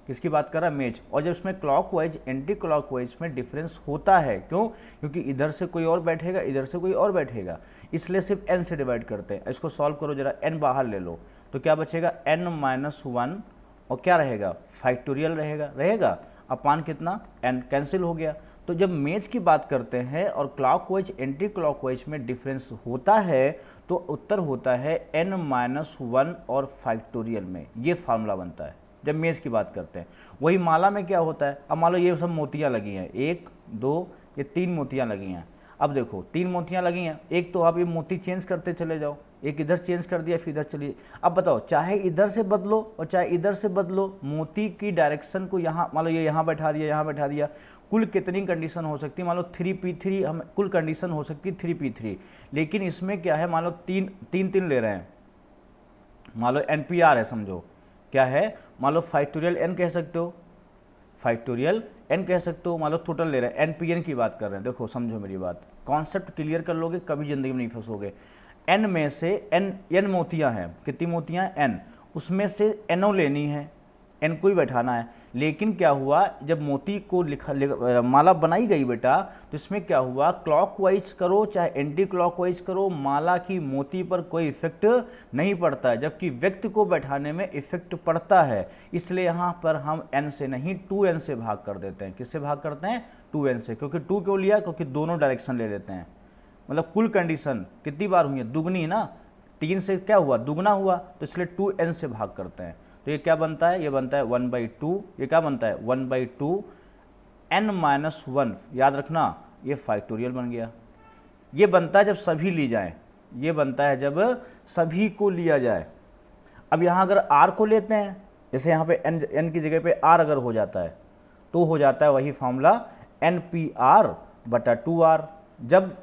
किसकी बात कर रहा है, मेज। और जब इसमें क्लॉकवाइज एंटी क्लॉकवाइज में डिफरेंस होता है, क्यों, क्योंकि इधर से कोई और बैठेगा, इधर से कोई और बैठेगा, इसलिए सिर्फ n से डिवाइड करते हैं। इसको सॉल्व करो जरा, n बाहर ले लो तो क्या बचेगा, n-1, और क्या रहेगा, फैक्टोरियल रहेगा अपान कितना, n, कैंसिल हो गया। तो जब मेज की बात करते हैं और क्लॉकवाइज एंटी क्लॉकवाइज में डिफरेंस होता है तो उत्तर होता है n-1 और फैक्टोरियल में, ये फार्मूला बनता है जब मेज की बात करते हैं। वही माला में क्या होता है, अब मान लो ये सब मोतियां लगी हैं, 1 2 ये 3 मोतियां लगी हैं। अब देखो 3 मोतियां लगी हैं, एक तो आप ये मोती चेंज करते चले जाओ, एक इधर चेंज कर दिया फिर इधर चलिए। अब बताओ, चाहे इधर से बदलो और चाहे इधर से बदलो, मोती की डायरेक्शन को यहाँ मान लो ये यहाँ बैठा दिया, यहाँ बैठा दिया, कुल कितनी कंडीशन हो सकती है, मान लो 3p3, हम कुल कंडीशन हो सकती है 3p3। लेकिन इसमें क्या है, मान लो 3 ले रहे हैं, मान लो NPR है, समझो क्या है, मान लो फैक्टोरियल n कह सकते हो, फैक्टोरियल n कह सकते हो, मान लो टोटल ले रहे हैं, NPN की बात कर रहे हैं। देखो समझो मेरी बात, कॉन्सेप्ट क्लियर कर लोगे कभी ज़िंदगी में नहीं फंसोगे। n में से n मोतियाँ हैं, कितनी मोतियाँ हैं, n, उसमें से NO लेनी है, n को ही बैठाना है। लेकिन क्या हुआ, जब मोती को माला बनाई गई बेटा, तो इसमें क्या हुआ, क्लॉकवाइज करो चाहे एंटी क्लॉकवाइज करो, माला की मोती पर कोई इफेक्ट नहीं पड़ता है, जबकि व्यक्ति को बैठाने में इफेक्ट पड़ता है। इसलिए यहाँ पर हम n से नहीं 2n से भाग कर देते हैं। किससे भाग करते हैं, 2n से। क्योंकि 2 क्यों लिया, क्योंकि दोनों डायरेक्शन ले लेते हैं, मतलब कुल कंडीशन कितनी बार हुई है, दुगनी ना, 3 से क्या हुआ, दुगना हुआ, तो इसलिए 2n से भाग करते हैं। तो ये क्या बनता है, ये बनता है 1/2, ये क्या बनता है 1/2 n-1, याद रखना ये फैक्टोरियल बन गया। ये बनता है जब सभी ली जाए, ये बनता है जब सभी को लिया जाए। अब यहाँ अगर r को लेते हैं, जैसे यहाँ पे n की जगह पे r अगर हो जाता है, तो हो जाता है वही फॉर्मूला NPR/2R। जब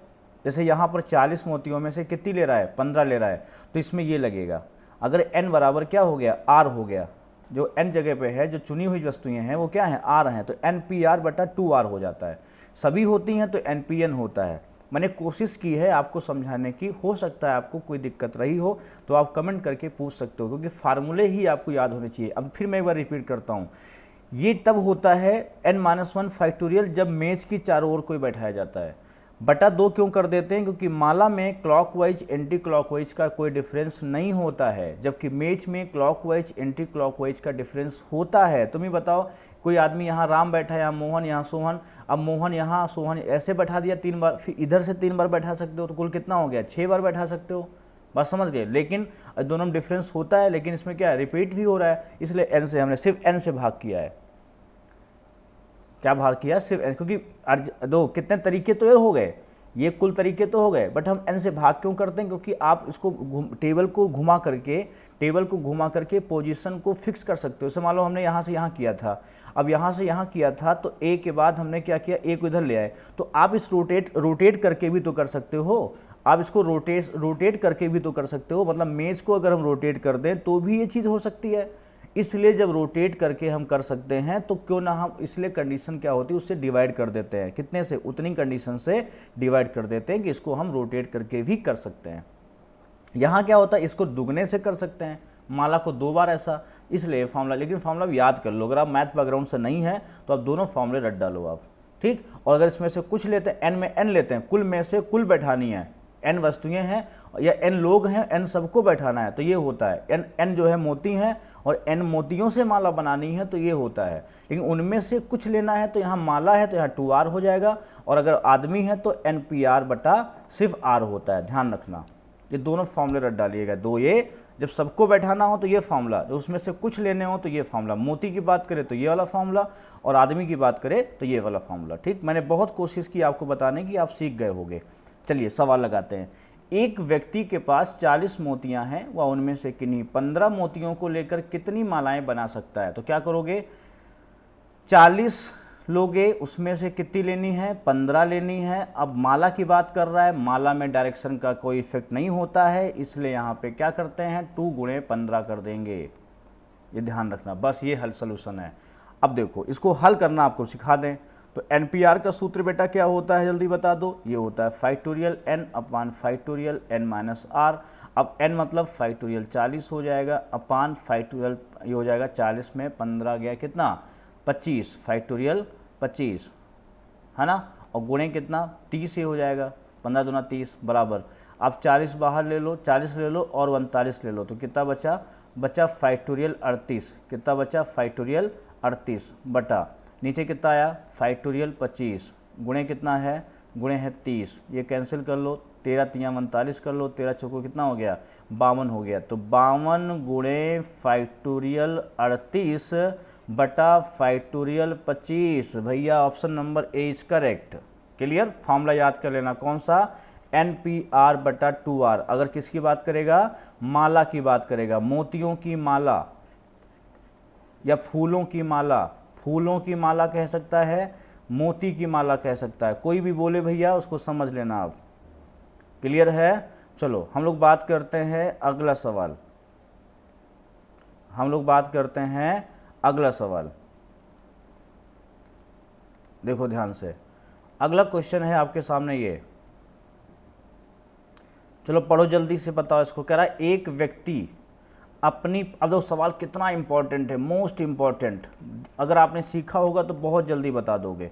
जैसे यहाँ पर 40 मोतियों में से कितनी ले रहा है, 15 ले रहा है, तो इसमें ये लगेगा। अगर n बराबर क्या हो गया, r हो गया, जो n जगह पे है, जो चुनी हुई वस्तुएं हैं वो क्या हैं, r हैं, तो NPR/2R हो जाता है। सभी होती हैं तो NPN होता है। मैंने कोशिश की है आपको समझाने की, हो सकता है आपको कोई दिक्कत रही हो तो आप कमेंट करके पूछ सकते हो, क्योंकि फार्मूले ही आपको याद होने चाहिए। अब फिर मैं एक बार रिपीट करता हूँ, ये तब होता है n-1 फैक्टोरियल जब मेज की चारों ओर कोई बैठाया जाता है। बटा 2 क्यों कर देते हैं, क्योंकि माला में क्लॉकवाइज एंटी क्लॉकवाइज का कोई डिफरेंस नहीं होता है, जबकि मेज में क्लॉकवाइज एंटी क्लॉकवाइज का डिफरेंस होता है। तुम ही बताओ, कोई आदमी यहाँ राम बैठा है, यहाँ मोहन, यहाँ सोहन, अब मोहन यहाँ सोहन ऐसे बैठा दिया 3 बार, फिर इधर से 3 बार बैठा सकते हो, तो कुल कितना हो गया, 6 बार बैठा सकते हो। बस समझ गए। लेकिन दोनों में डिफरेंस होता है, लेकिन इसमें क्या है, रिपीट भी हो रहा है, इसलिए n से हमने सिर्फ n से भाग किया है। क्या भाग किया, सिर्फ n, क्योंकि दो कितने तरीके तो ये हो गए, ये कुल तरीके तो हो गए, बट हम n से भाग क्यों करते हैं, क्योंकि आप इसको टेबल को घुमा करके पोजीशन को फिक्स कर सकते हो। जैसे मान लो हमने यहाँ से यहाँ किया था, अब यहाँ से यहाँ किया था, तो a के बाद हमने क्या किया, a को इधर ले आए, तो आप इस रोटेट करके भी तो कर सकते हो, आप इसको रोटेट करके भी तो कर सकते हो, मतलब मेज को अगर हम रोटेट कर दें तो भी ये चीज़ हो सकती है। इसलिए जब रोटेट करके हम कर सकते हैं तो क्यों ना हम, इसलिए कंडीशन क्या होती है, उससे डिवाइड कर देते हैं, कितने से, उतनी कंडीशन से डिवाइड कर देते हैं कि इसको हम रोटेट करके भी कर सकते हैं। यहाँ क्या होता है, इसको दुगने से कर सकते हैं, माला को 2 बार ऐसा, इसलिए फार्मूला, लेकिन फार्मूला याद कर लो। अगर आप मैथ बैकग्राउंड से नहीं है तो आप दोनों फार्मूले रट डालो आप, ठीक। और अगर इसमें से कुछ लेते हैं, n में n लेते हैं, कुल में से कुल बैठानी है, n वस्तुएं हैं या n लोग हैं, n सबको बैठाना है, तो ये होता है n जो है मोती हैं, और n मोतियों से माला बनानी है तो ये होता है। लेकिन उनमें से कुछ लेना है तो यहाँ माला है तो यहाँ 2R हो जाएगा, और अगर आदमी है तो NPR बटा सिर्फ R होता है। ध्यान रखना, ये दोनों फॉर्मूले रट डालिएगा, दो ये, जब सबको बैठाना हो तो ये फार्मूला, जब उसमें से कुछ लेने हो तो ये फार्मूला, मोती की बात करें तो ये वाला फार्मूला, और आदमी की बात करें तो ये वाला फार्मूला, ठीक। मैंने बहुत कोशिश की आपको बताने की, आप सीख गए होंगे। चलिए सवाल लगाते हैं। एक व्यक्ति के पास 40 मोतियां हैं, वह उनमें से किन्हीं 15 मोतियों को लेकर कितनी मालाएं बना सकता है। तो क्या करोगे, 40 लोगे, उसमें से कितनी लेनी है, 15 लेनी है। अब माला की बात कर रहा है, माला में डायरेक्शन का कोई इफेक्ट नहीं होता है, इसलिए यहाँ पे क्या करते हैं, 2 गुणे 15 कर देंगे। ये ध्यान रखना, बस ये हल सोल्यूशन है। अब देखो, इसको हल करना आपको सिखा दें तो NPR का सूत्र बेटा क्या होता है, जल्दी बता दो। ये होता है factorial n upon factorial n-r। अब n मतलब फैक्टोरियल 40 हो जाएगा, अपान फैक्टोरियल ये हो जाएगा 40 में 15 गया कितना, 25, फैक्टोरियल 25 है ना, और गुणे कितना 30 ही हो जाएगा, 15 दूना 30 बराबर। आप 40 बाहर ले लो, 40 ले लो और 39 ले लो, तो कितना बचा फैक्टोरियल 38, कितना बचा फैक्टोरियल 38 बटा नीचे कितना आया फैक्टोरियल 25, गुणे कितना है, गुणे है 30, ये कैंसिल कर लो, 13 3 39 कर लो, 13 चौको कितना हो गया 52 हो गया। तो 52 गुणे फैक्टोरियल 38 बटा फैक्टोरियल 25, भैया option number A is correct. Clear, formula याद कर लेना, कौन सा, NPR/2R। अगर किसकी बात करेगा, माला की बात करेगा, मोतियों की माला या फूलों की माला, फूलों की माला कह सकता है, मोती की माला कह सकता है, कोई भी बोले भैया उसको समझ लेना आप। क्लियर है। चलो हम लोग बात करते हैं अगला सवाल। हम लोग बात करते हैं अगला सवाल। देखो ध्यान से, अगला क्वेश्चन है आपके सामने ये, चलो पढ़ो जल्दी से, बताओ इसको। कह रहा है एक व्यक्ति अपनी, अब देखो सवाल कितना इंपॉर्टेंट है, मोस्ट इंपॉर्टेंट, अगर आपने सीखा होगा तो बहुत जल्दी बता दोगे।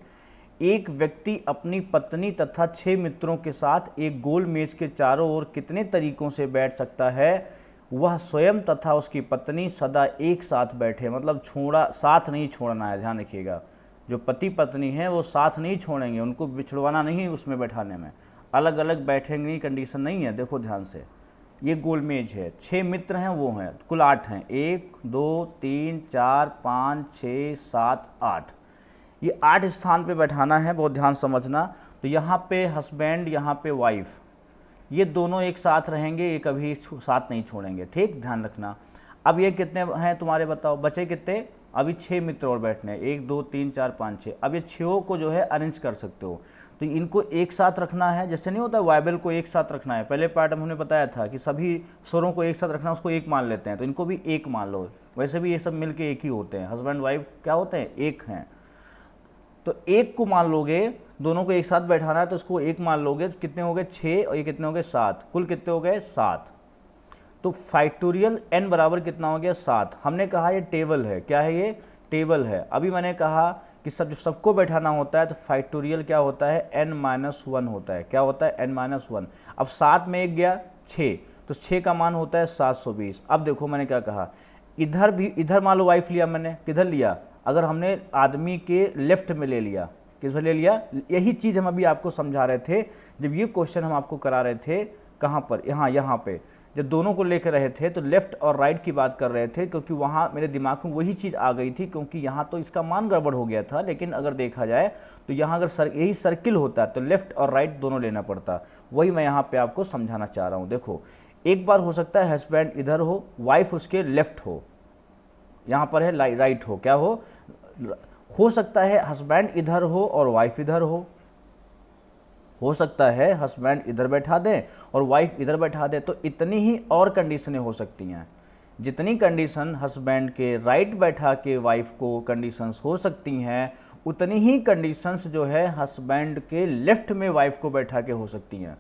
एक व्यक्ति अपनी पत्नी तथा 6 मित्रों के साथ एक गोल मेज के चारों ओर कितने तरीकों से बैठ सकता है? वह स्वयं तथा उसकी पत्नी सदा एक साथ बैठे, मतलब साथ नहीं छोड़ना है, ध्यान रखिएगा। जो पति पत्नी है वो साथ नहीं छोड़ेंगे, उनको बिछड़वाना नहीं उसमें बैठाने में, अलग अलग बैठेंगे कंडीशन नहीं है। देखो ध्यान से, ये गोल मेज है, 6 मित्र हैं, वो हैं कुल 8 हैं, 1 2 3 4 5 6 7 8, ये 8 स्थान पे बैठाना है, बहुत ध्यान समझना। तो यहाँ पे हस्बैंड, यहाँ पे वाइफ, ये दोनों एक साथ रहेंगे, ये कभी साथ नहीं छोड़ेंगे, ठीक, ध्यान रखना। अब ये कितने हैं तुम्हारे, बताओ बचे कितने? अभी 6 मित्र और बैठने हैं, 1 2 3 4 5 6। अब ये 6 को जो है अरेंज कर सकते हो, तो इनको एक साथ रखना है, जैसे नहीं होता वाइबल को एक साथ रखना है, पहले पार्ट में हमने बताया था कि सभी स्वरों को एक साथ रखना, उसको एक मान लेते हैं, तो इनको भी एक मान लो। वैसे भी ये सब मिलके एक ही होते हैं, हस्बैंड वाइफ क्या होते हैं, एक हैं। तो एक को मान लोगे, दोनों को एक साथ बैठाना है तो उसको एक मान लोगे, तो कितने हो गए 6 और ये कितने हो गए 7, कुल कितने हो गए 7। तो फैक्टोरियल n बराबर कितना हो गया 7। हमने कहा ये टेबल है, क्या है ये, टेबल है। अभी मैंने कहा कि सबको बैठाना होता है तो फैक्टोरियल क्या होता है, n-1 होता है, क्या होता है n-1। अब 7 में एक गया 6, तो 6 का मान होता है 720। अब देखो मैंने क्या कहा, इधर भी, इधर मान लो वाइफ लिया मैंने, किधर लिया, अगर हमने आदमी के लेफ्ट में ले लिया, किस में ले लिया, यही चीज़ हम अभी आपको समझा रहे थे जब ये क्वेश्चन हम आपको करा रहे थे, कहाँ पर, यहाँ पे जब दोनों को लेकर रहे थे तो लेफ्ट और राइट की बात कर रहे थे, क्योंकि वहाँ मेरे दिमाग में वही चीज़ आ गई थी, क्योंकि यहाँ तो इसका मान गड़बड़ हो गया था, लेकिन अगर देखा जाए तो यहाँ अगर यही सर्किल होता तो लेफ्ट और राइट दोनों लेना पड़ता, वही मैं यहाँ पे आपको समझाना चाह रहा हूँ। देखो एक बार हो सकता है हस्बैंड इधर हो, वाइफ उसके लेफ्ट हो, यहाँ पर है राइट हो, क्या हो सकता है हस्बैंड इधर हो और वाइफ इधर हो सकता है हस्बैंड इधर बैठा दें और वाइफ इधर बैठा दे, तो इतनी ही और कंडीशनें हो सकती हैं। जितनी कंडीशन हस्बैंड के राइट बैठा के वाइफ को कंडीशंस हो सकती हैं, उतनी ही कंडीशंस जो है हस्बैंड के लेफ्ट में वाइफ को बैठा के हो सकती हैं,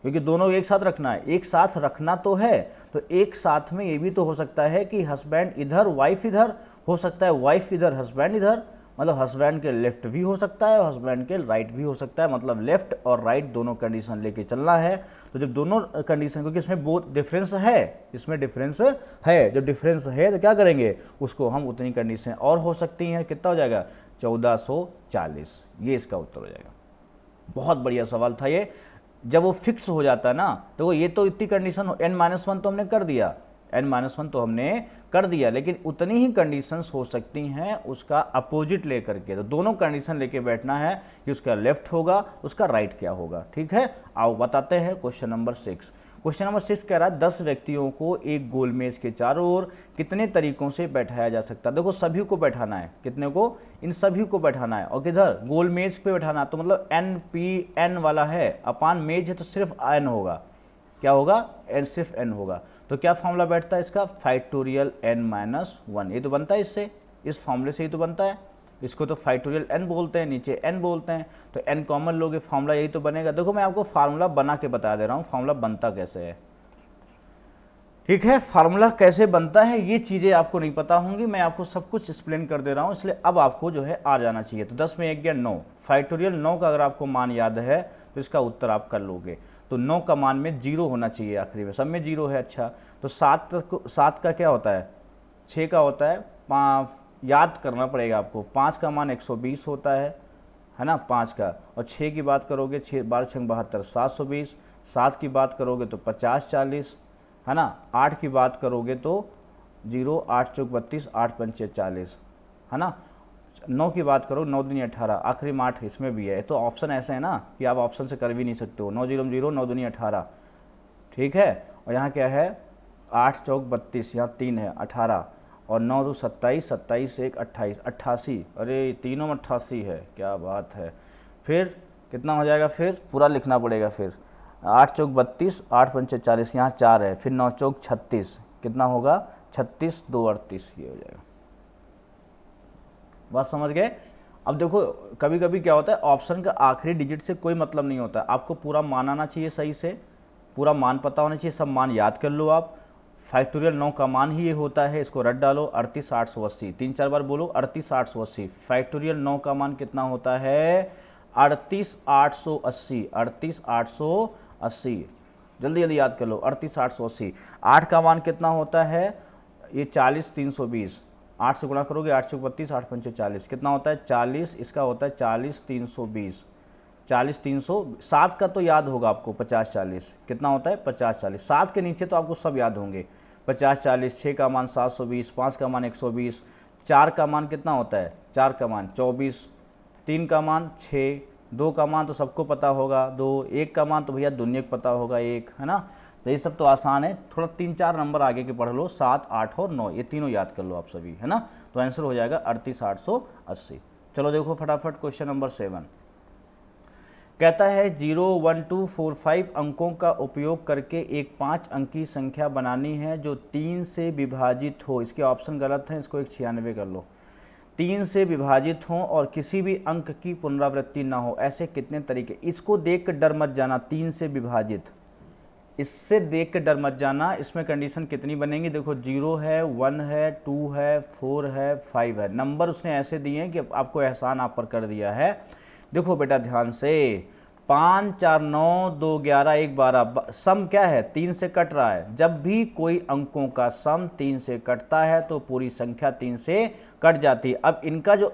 क्योंकि दोनों एक साथ रखना है, एक साथ रखना तो है, तो एक साथ में ये भी तो हो सकता है कि हस्बैंड इधर वाइफ इधर, हो सकता है वाइफ इधर हस्बैंड इधर, मतलब हस्बैंड के लेफ्ट भी हो सकता है और हस्बैंड के राइट भी हो सकता है, मतलब लेफ्ट और राइट दोनों कंडीशन लेके चलना है। तो जब दोनों कंडीशन, क्योंकि इसमें बहुत डिफरेंस है, इसमें डिफरेंस है, जब डिफरेंस है तो क्या करेंगे, उसको हम उतनी कंडीशन और हो सकती हैं, कितना हो जाएगा 1440, ये इसका उत्तर हो जाएगा। बहुत बढ़िया सवाल था ये। जब वो फिक्स हो जाता है ना, तो ये तो इतनी कंडीशन n-1 तो हमने कर दिया, n-1 तो हमने कर दिया, लेकिन उतनी ही कंडीशंस हो सकती हैं उसका अपोजिट लेकर के। तो दोनों कंडीशन लेके बैठना है कि उसका लेफ्ट होगा, उसका राइट क्या होगा, ठीक है। आओ बताते हैं क्वेश्चन नंबर 6। क्वेश्चन नंबर 6 कह रहा है 10 व्यक्तियों को एक गोल मेज के चारों ओर कितने तरीकों से बैठाया जा सकता है। देखो सभी को बैठाना है, कितने को, इन सभी को बैठाना है, और किधर, गोल मेज पे बैठाना, तो मतलब n वाला है, अपान मेज है तो सिर्फ n होगा, क्या होगा, n सिर्फ n होगा। तो क्या फॉर्मूला बैठता है इसका, फैक्टोरियल n-1, ये तो बनता है इससे, इस फॉर्मूले से ही तो बनता है, इसको तो फैक्टोरियल n बोलते हैं, नीचे n बोलते हैं, तो n कॉमन लोगे, फार्मूला यही तो बनेगा। देखो मैं आपको फार्मूला बना के बता दे रहा हूँ, फार्मूला बनता कैसे है, ठीक है। फार्मूला कैसे बनता है ये चीज़ें आपको नहीं पता होंगी, मैं आपको सब कुछ एक्सप्लेन कर दे रहा हूँ, इसलिए अब आपको जो है आ जाना चाहिए। तो 10 में 1 गया 9, फैक्टोरियल 9 का अगर आपको मान याद है तो इसका उत्तर आप कर लोगे। तो 9 का मान में 0 होना चाहिए आखिरी में, सब में 0 है, अच्छा। तो 7 का क्या होता है, 6 का होता है, 5 याद करना पड़ेगा आपको, 5 का मान 120 होता है ना, 5 का, और 6 की बात करोगे 6 12 6 72 720, 7 की बात करोगे तो 50 40, है ना, 8 की बात करोगे तो 0 8 चौक 32 8 पंचे 40, है ना। 9 की बात करो 9 दूनी 18, आखिरी में 8 इसमें भी है, तो ऑप्शन ऐसे है ना कि आप ऑप्शन से कर भी नहीं सकते हो, 9 0 0 9 दूनी 18, ठीक है। और यहाँ क्या है, 8 चौक 32, यहाँ 3 है 18, और 9 2 27 27 1 28 88, अरे तीनों में 88 है, क्या बात है। फिर कितना हो जाएगा, फिर पूरा लिखना पड़ेगा, फिर 8 चौक 32 8 पंचे 40, यहाँ 4 है, फिर 9 चौक 36, कितना होगा 36 2 38, ये हो जाएगा। बात समझ गए। अब देखो कभी कभी क्या होता है, ऑप्शन का आखिरी डिजिट से कोई मतलब नहीं होता, आपको पूरा मान आना चाहिए, सही से पूरा मान पता होना चाहिए, सब मान याद कर लो आप। फैक्टोरियल 9 का मान ही ये होता है, इसको रट डालो 38 880, 3 4 बार बोलो 38 880। फैक्टोरियल 9 का मान कितना होता है 38 880, 38 880, जल्दी जल्दी याद कर लो 38 880। 8 का मान कितना होता है, ये 40 320, 8 से गुणा करोगे 8 चौक 32, 8 पंचे 40, कितना होता है 40, इसका होता है 40 320, 40 300। 7 का तो याद होगा आपको 50 40, कितना होता है 50 40। 7 के नीचे तो आपको सब याद होंगे, 50 40। 6 का मान 720, 5 का मान 120, 4 का मान कितना होता है, 4 का मान 24, 3 का मान 6, 2 का मान तो सबको पता होगा 2, 1 का मान तो भैया दुनिया को पता होगा 1, है ना। तो ये सब तो आसान है, थोड़ा 3 4 नंबर आगे के पढ़ लो, 7 8 और 9, ये तीनों याद कर लो आप सभी, है ना। तो आंसर हो जाएगा 38 880। चलो देखो फटाफट क्वेश्चन नंबर 7 कहता है 0 1 2 4 5 अंकों का उपयोग करके एक 5 अंकी संख्या बनानी है जो 3 से विभाजित हो। इसके ऑप्शन गलत हैं, इसको 196 कर लो। 3 से विभाजित हो और किसी भी अंक की पुनरावृत्ति ना हो, ऐसे कितने तरीके। इसको देख कर डर मत जाना, 3 से विभाजित, इससे देख के डर मत जाना। इसमें कंडीशन कितनी बनेंगी, देखो 0 है, 1 है, 2 है, 4 है, 5 है। नंबर उसने ऐसे दिए हैं कि आपको एहसान आप पर कर दिया है। देखो बेटा ध्यान से, 5 4 9 2 11 1 12, सम क्या है 3 से कट रहा है। जब भी कोई अंकों का सम 3 से कटता है तो पूरी संख्या 3 से कट जाती है। अब इनका जो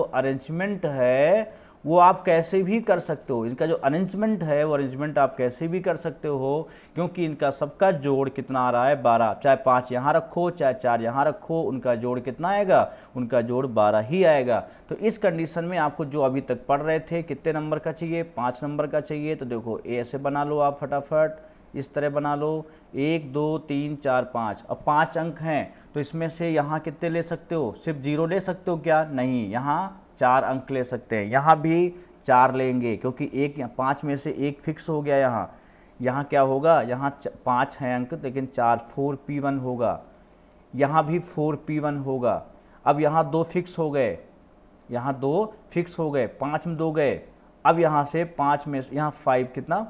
अरेंजमेंट है वो आप कैसे भी कर सकते हो, इनका जो अरेंजमेंट है वो अरेंजमेंट आप कैसे भी कर सकते हो, क्योंकि इनका सबका जोड़ कितना आ रहा है 12। चाहे 5 यहाँ रखो चाहे 4 यहाँ रखो, उनका जोड़ कितना आएगा, उनका जोड़ 12 ही आएगा। तो इस कंडीशन में आपको जो अभी तक पढ़ रहे थे कितने नंबर का चाहिए, 5 नंबर का चाहिए। तो देखो ऐसे बना लो आप फटाफट, इस तरह बना लो 1 2 3 4 5। अब 5 अंक हैं तो इसमें से यहाँ कितने ले सकते हो, सिर्फ 0 ले सकते हो क्या, नहीं, यहाँ 4 अंक ले सकते हैं। यहाँ भी 4 लेंगे क्योंकि 5 में से 1 फिक्स हो गया। यहाँ क्या होगा, यहाँ 5 है अंक लेकिन 4 4p1 होगा, यहाँ भी 4p1 होगा। अब यहाँ 2 फिक्स हो गए, यहाँ 2 फिक्स हो गए, 5 में 2 गए। अब यहाँ से 5 में से यहाँ 5 कितना,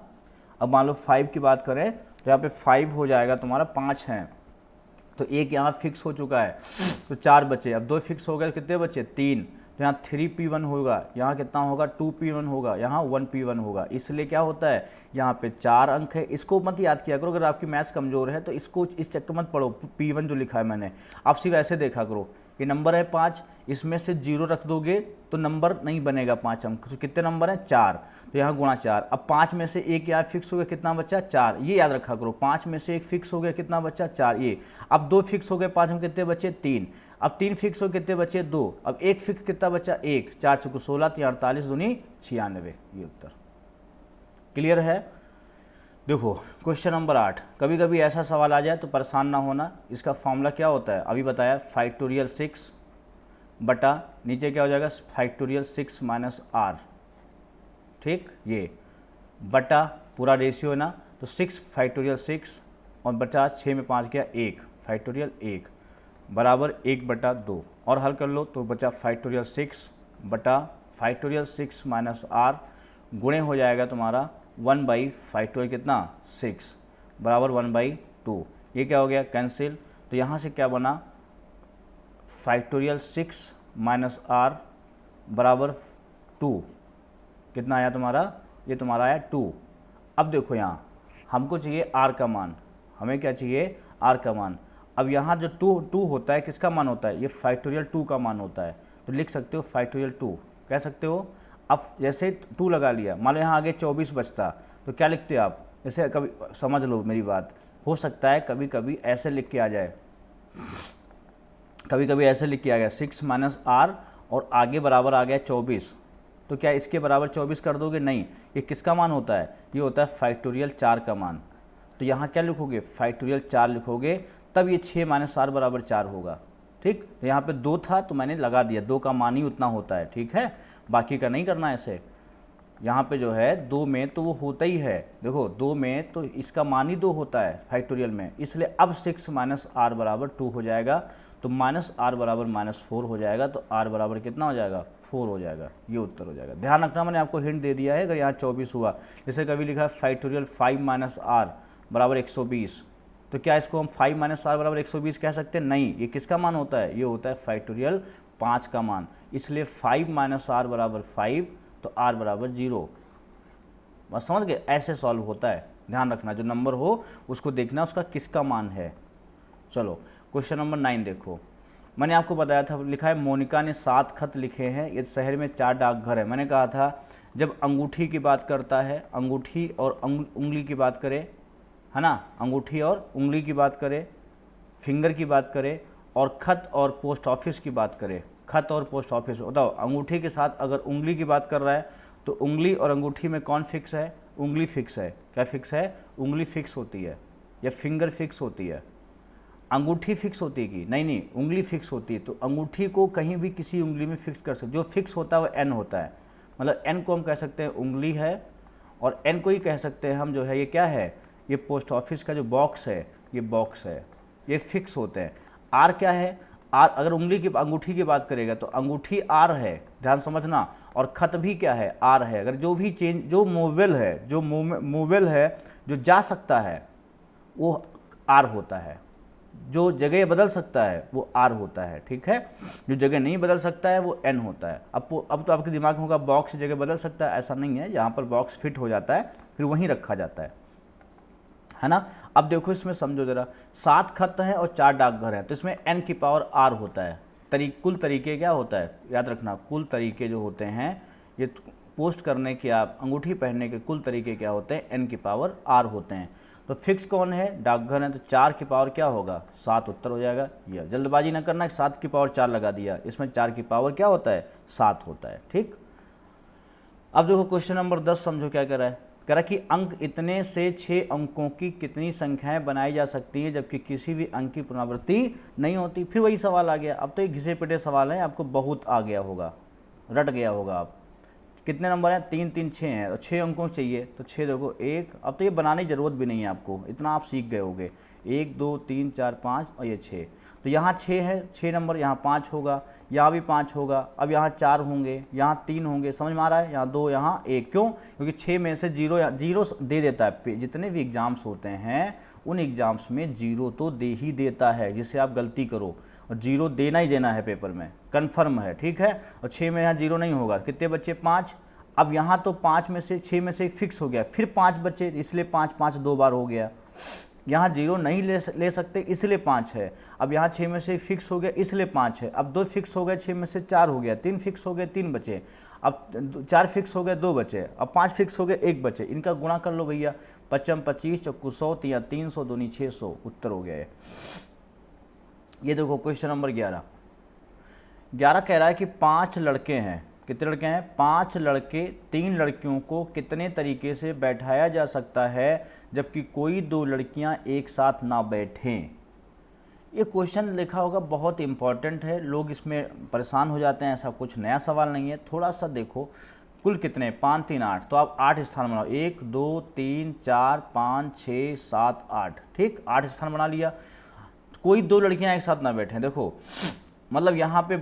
अब मान लो 5 की बात करें तो यहाँ पे 5 हो जाएगा तुम्हारा, 5 हैं तो 1 यहाँ फिक्स हो चुका है तो 4 बचे। अब 2 फिक्स हो गए, कितने बचे 3, तो यहाँ 3p1 होगा, यहाँ कितना होगा 2p1 होगा, यहाँ 1p1 होगा। इसलिए क्या होता है यहाँ पे 4 अंक है। इसको मत याद किया करो, अगर आपकी मैथ्स कमज़ोर है तो इसको इस चक्कर मत पढ़ो, p1 जो लिखा है मैंने, आप सिर्फ ऐसे देखा करो। ये नंबर है 5, इसमें से 0 रख दोगे तो नंबर नहीं बनेगा 5 अंक। तो कितने नंबर हैं 4, तो यहाँ गुणा 4। अब 5 में से 1 यार फिक्स हो गया, कितना बच्चा 4, ये याद रखा करो। 5 में से 1 फिक्स हो गया, कितना बच्चा 4 ये। अब 2 फिक्स हो गए, 5 में कितने बचे 3। अब 3 फिक्स हो कितने बचे 2। अब 1 फिक्स कितना बचा 1, 4 चौको 16, 3 48 दूनी 96, ये उत्तर। क्लियर है। देखो क्वेश्चन नंबर 8, कभी कभी ऐसा सवाल आ जाए तो परेशान ना होना। इसका फॉर्मूला क्या होता है अभी बताया, फैक्टोरियल 6 बटा नीचे क्या हो जाएगा फैक्टोरियल 6 माइनस आर, ठीक, ये बटा पूरा रेशियो है ना, तो 6 फैक्टोरियल 6 और बटा 6 में 5 गया 1 फैक्टोरियल 1 बराबर 1 बटा 2। और हल कर लो तो बचा फैक्टोरियल 6 बटा फैक्टोरियल 6 माइनस आर गुणे हो जाएगा तुम्हारा 1 बाई फैक्टोरियल कितना 6 बराबर 1/2। ये क्या हो गया कैंसिल, तो यहाँ से क्या बना फैक्टोरियल 6 माइनस आर बराबर 2, कितना आया तुम्हारा, ये तुम्हारा आया 2। अब देखो यहाँ हमको चाहिए आर का मान, हमें क्या चाहिए आर का मान। अब यहाँ जो 2 होता है किसका मान होता है, ये फैक्टोरियल 2 का मान होता है, तो लिख सकते हो फैक्टोरियल 2 कह सकते हो। अब जैसे 2 लगा लिया, मान लो यहाँ आगे 24 बचता तो क्या लिखते आप, जैसे कभी समझ लो मेरी बात, हो सकता है कभी कभी ऐसे लिख के आ जाए, कभी कभी ऐसे लिख के आ गया 6 माइनस आर और आगे बराबर आ गया 24, तो क्या इसके बराबर 24 कर दोगे, नहीं, ये किसका मान होता है, ये होता है फैक्टोरियल 4 का मान। तो यहाँ क्या लिखोगे फैक्टोरियल 4 लिखोगे, तब ये 6 माइनस आर बराबर 4 होगा, ठीक। तो यहाँ पे 2 था तो मैंने लगा दिया, 2 का मान ही उतना होता है, ठीक है, बाकी का नहीं करना ऐसे। यहाँ पे जो है 2 में तो वो होता ही है, देखो 2 में तो इसका मान ही 2 होता है फैक्टोरियल में, इसलिए अब 6 माइनस आर बराबर 2 हो जाएगा, तो माइनस आर बराबर -4 हो जाएगा, तो आर बराबर कितना हो जाएगा 4 हो जाएगा, ये उत्तर हो जाएगा। ध्यान रखना मैंने आपको हिंट दे दिया है, अगर यहाँ 24 हुआ, जैसे कभी लिखा है फैक्टोरियल 5 माइनस आर बराबर 120, तो क्या इसको हम 5 माइनस आर बराबर 120 कह सकते हैं? नहीं, ये किसका मान होता है? ये होता है फैक्टोरियल 5 का मान, इसलिए 5 माइनस आर बराबर 5, तो आर बराबर 0। बस समझ गए, ऐसे सॉल्व होता है। ध्यान रखना, जो नंबर हो उसको देखना उसका किसका मान है। चलो क्वेश्चन नंबर 9 देखो, मैंने आपको बताया था, लिखा है मोनिका ने 7 खत लिखे हैं, ये शहर में 4 डाकघर है। मैंने कहा था जब अंगूठी की बात करता है, अंगूठी और उंगली की बात करे, है ना, अंगूठी और उंगली की बात करे, फिंगर की बात करे, और खत और पोस्ट ऑफिस की बात करे, खत और पोस्ट ऑफिस, बताओ अंगूठी के साथ अगर उंगली की बात कर रहा है तो उंगली और अंगूठी में कौन फिक्स है? उंगली फिक्स है। क्या फिक्स है? उंगली फिक्स होती है, या फिंगर फिक्स होती है? अंगूठी फिक्स होती है कि नहीं? नहीं, उंगली फिक्स होती है। तो अंगूठी को कहीं भी किसी उंगली में फिक्स कर सकते, जो फिक्स होता है वो एन होता है, मतलब एन को हम कह सकते हैं उंगली है, और एन को ही कह सकते हैं हम जो है ये क्या है, ये पोस्ट ऑफिस का जो बॉक्स है, ये बॉक्स है, ये फिक्स होते हैं। आर क्या है? आर अगर उंगली की अंगूठी की बात करेगा तो अंगूठी आर है, ध्यान समझना, और खत भी क्या है? आर है। अगर जो भी चेंज, जो मूवेबल है, जो मूवेबल है, जो जा सकता है, वो आर होता है। जो जगह बदल सकता है वो आर होता है, ठीक है। जो जगह नहीं बदल सकता है वो एन होता है। अब तो आपके दिमाग में होगा बॉक्स जगह बदल सकता है, ऐसा नहीं है, यहाँ पर बॉक्स फिट हो जाता है फिर वहीं रखा जाता है ना। अब देखो इसमें समझो जरा, 7 खत हैं और 4 डाकघर हैं, तो इसमें n की पावर r होता है। कुल तरीके क्या होता है, याद रखना, कुल तरीके जो होते हैं ये पोस्ट करने के, आप अंगूठी पहनने के कुल तरीके क्या होते हैं? n की पावर r होते हैं। तो फिक्स कौन है? डाकघर है, तो 4 की पावर क्या होगा? 7 उत्तर हो जाएगा। ये जल्दबाजी ना करना, 7 की पावर 4 लगा दिया, इसमें 4 की पावर क्या होता है? 7 होता है, ठीक। अब देखो क्वेश्चन नंबर 10 समझो क्या कह रहा है, कह रहा कि अंक इतने से 6 अंकों की कितनी संख्याएं बनाई जा सकती हैं जबकि किसी भी अंक की पुनरावृत्ति नहीं होती। फिर वही सवाल आ गया, अब तो ये घिसे पिटे सवाल है, आपको बहुत आ गया होगा, रट गया होगा आप। कितने नंबर हैं? 3 3 6 हैं, और 6 अंकों चाहिए, तो 6 देखो 1, अब तो ये बनाने की ज़रूरत भी नहीं है आपको, इतना आप सीख गए होगे। 1 2 3 4 5 और ये 6, तो यहाँ 6 है, 6 नंबर, यहाँ 5 होगा, यहाँ भी 5 होगा, अब यहाँ 4 होंगे, यहाँ 3 होंगे, समझ में आ रहा है? यहाँ 2, यहाँ 1, क्यों? क्योंकि 6 में से 0 दे देता है। जितने भी एग्ज़ाम्स होते हैं उन एग्ज़ाम्स में 0 तो दे ही देता है, जिससे आप गलती करो, और 0 देना ही देना है पेपर में, कन्फर्म है, ठीक है। और 6 में यहाँ 0 नहीं होगा, कितने बच्चे? 5। अब यहाँ तो 5 में से 6 में से फिक्स हो गया, फिर 5 बच्चे, इसलिए 5 5 2 बार हो गया। यहाँ 0 नहीं ले सकते, इसलिए 5 है। अब यहाँ 6 में से फिक्स हो गया, इसलिए 5 है। अब 2 फिक्स हो गए, 6 में से 4 हो गया, 3 फिक्स हो गए, 3 बचे। अब 4 फिक्स हो गए, 2 बचे। अब 5 फिक्स हो गए, 1 बचे। इनका गुणा कर लो भैया, 55 25 चौकू 100, या 300 दूनी 600, उत्तर हो गया है। ये देखो क्वेश्चन नंबर 11 कह रहा है कि 5 लड़के हैं, कितने लड़के हैं? 5 लड़के 3 लड़कियों को कितने तरीके से बैठाया जा सकता है जबकि कोई 2 लड़कियां एक साथ ना बैठें। ये क्वेश्चन लिखा होगा, बहुत इंपॉर्टेंट है, लोग इसमें परेशान हो जाते हैं, ऐसा कुछ नया सवाल नहीं है। थोड़ा सा देखो, कुल कितने? 5 3 8, तो आप 8 स्थान बनाओ, 1 2 3 4 5 6 7 8, ठीक, 8 स्थान बना लिया। कोई 2 लड़कियां एक साथ ना बैठें, देखो मतलब यहाँ पे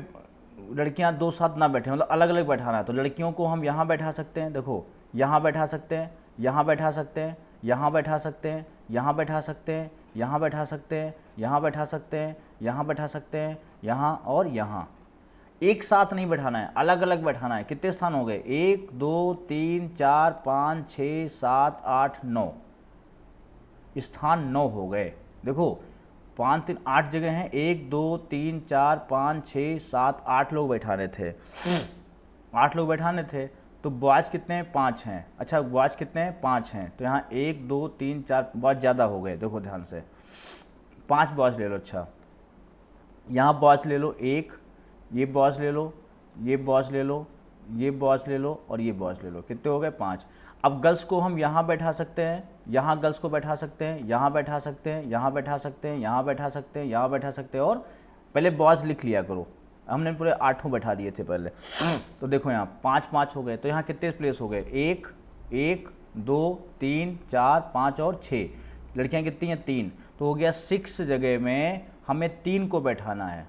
लड़कियां 2 साथ ना बैठे, मतलब अलग अलग बैठाना है। तो लड़कियों को हम यहाँ बैठा सकते हैं, देखो यहाँ बैठा सकते हैं, यहाँ बैठा सकते हैं, यहाँ बैठा सकते हैं, यहाँ बैठा सकते हैं, यहाँ बैठा सकते हैं, यहाँ बैठा सकते हैं, यहाँ बैठा सकते हैं, यहाँ और यहाँ। एक साथ नहीं बैठाना है, अलग अलग बैठाना है। कितने स्थान हो गए? 1 2 3 4 5 6 7 8 9 स्थान 9 हो गए। देखो 5 3 8 जगह हैं, 1 2 3 4 5 6 7 8 लोग बैठाने थे, 8 लोग बैठाने थे। तो बॉयज़ कितने हैं? 5 हैं। अच्छा बॉयज़ कितने हैं? 5 हैं। तो यहाँ 1 2 3 4 बहुत ज़्यादा हो गए, देखो ध्यान से, 5 बॉयज़ ले लो। अच्छा यहाँ बॉयज़ ले लो 1, ये बॉयज़ ले लो, ये बॉयज़ ले लो, ये बॉयज़ ले लो, और ये बॉयज़ ले लो, कितने हो गए? 5। अब गर्ल्स को हम यहाँ बैठा सकते हैं, यहाँ गर्ल्स को बैठा सकते हैं, यहाँ बैठा सकते हैं, यहाँ बैठा सकते हैं, यहाँ बैठा सकते हैं, यहाँ बैठा सकते हैं, और पहले बॉयज़ लिख लिया करो, हमने पूरे 8 बैठा दिए थे पहले। तो देखो यहाँ 5 5 हो गए, तो यहाँ कितने प्लेस हो गए, 1 1 2 3 4 5 और 6। लड़कियाँ कितनी हैं, 3। तो हो गया 6 जगह में हमें 3 को बैठाना है।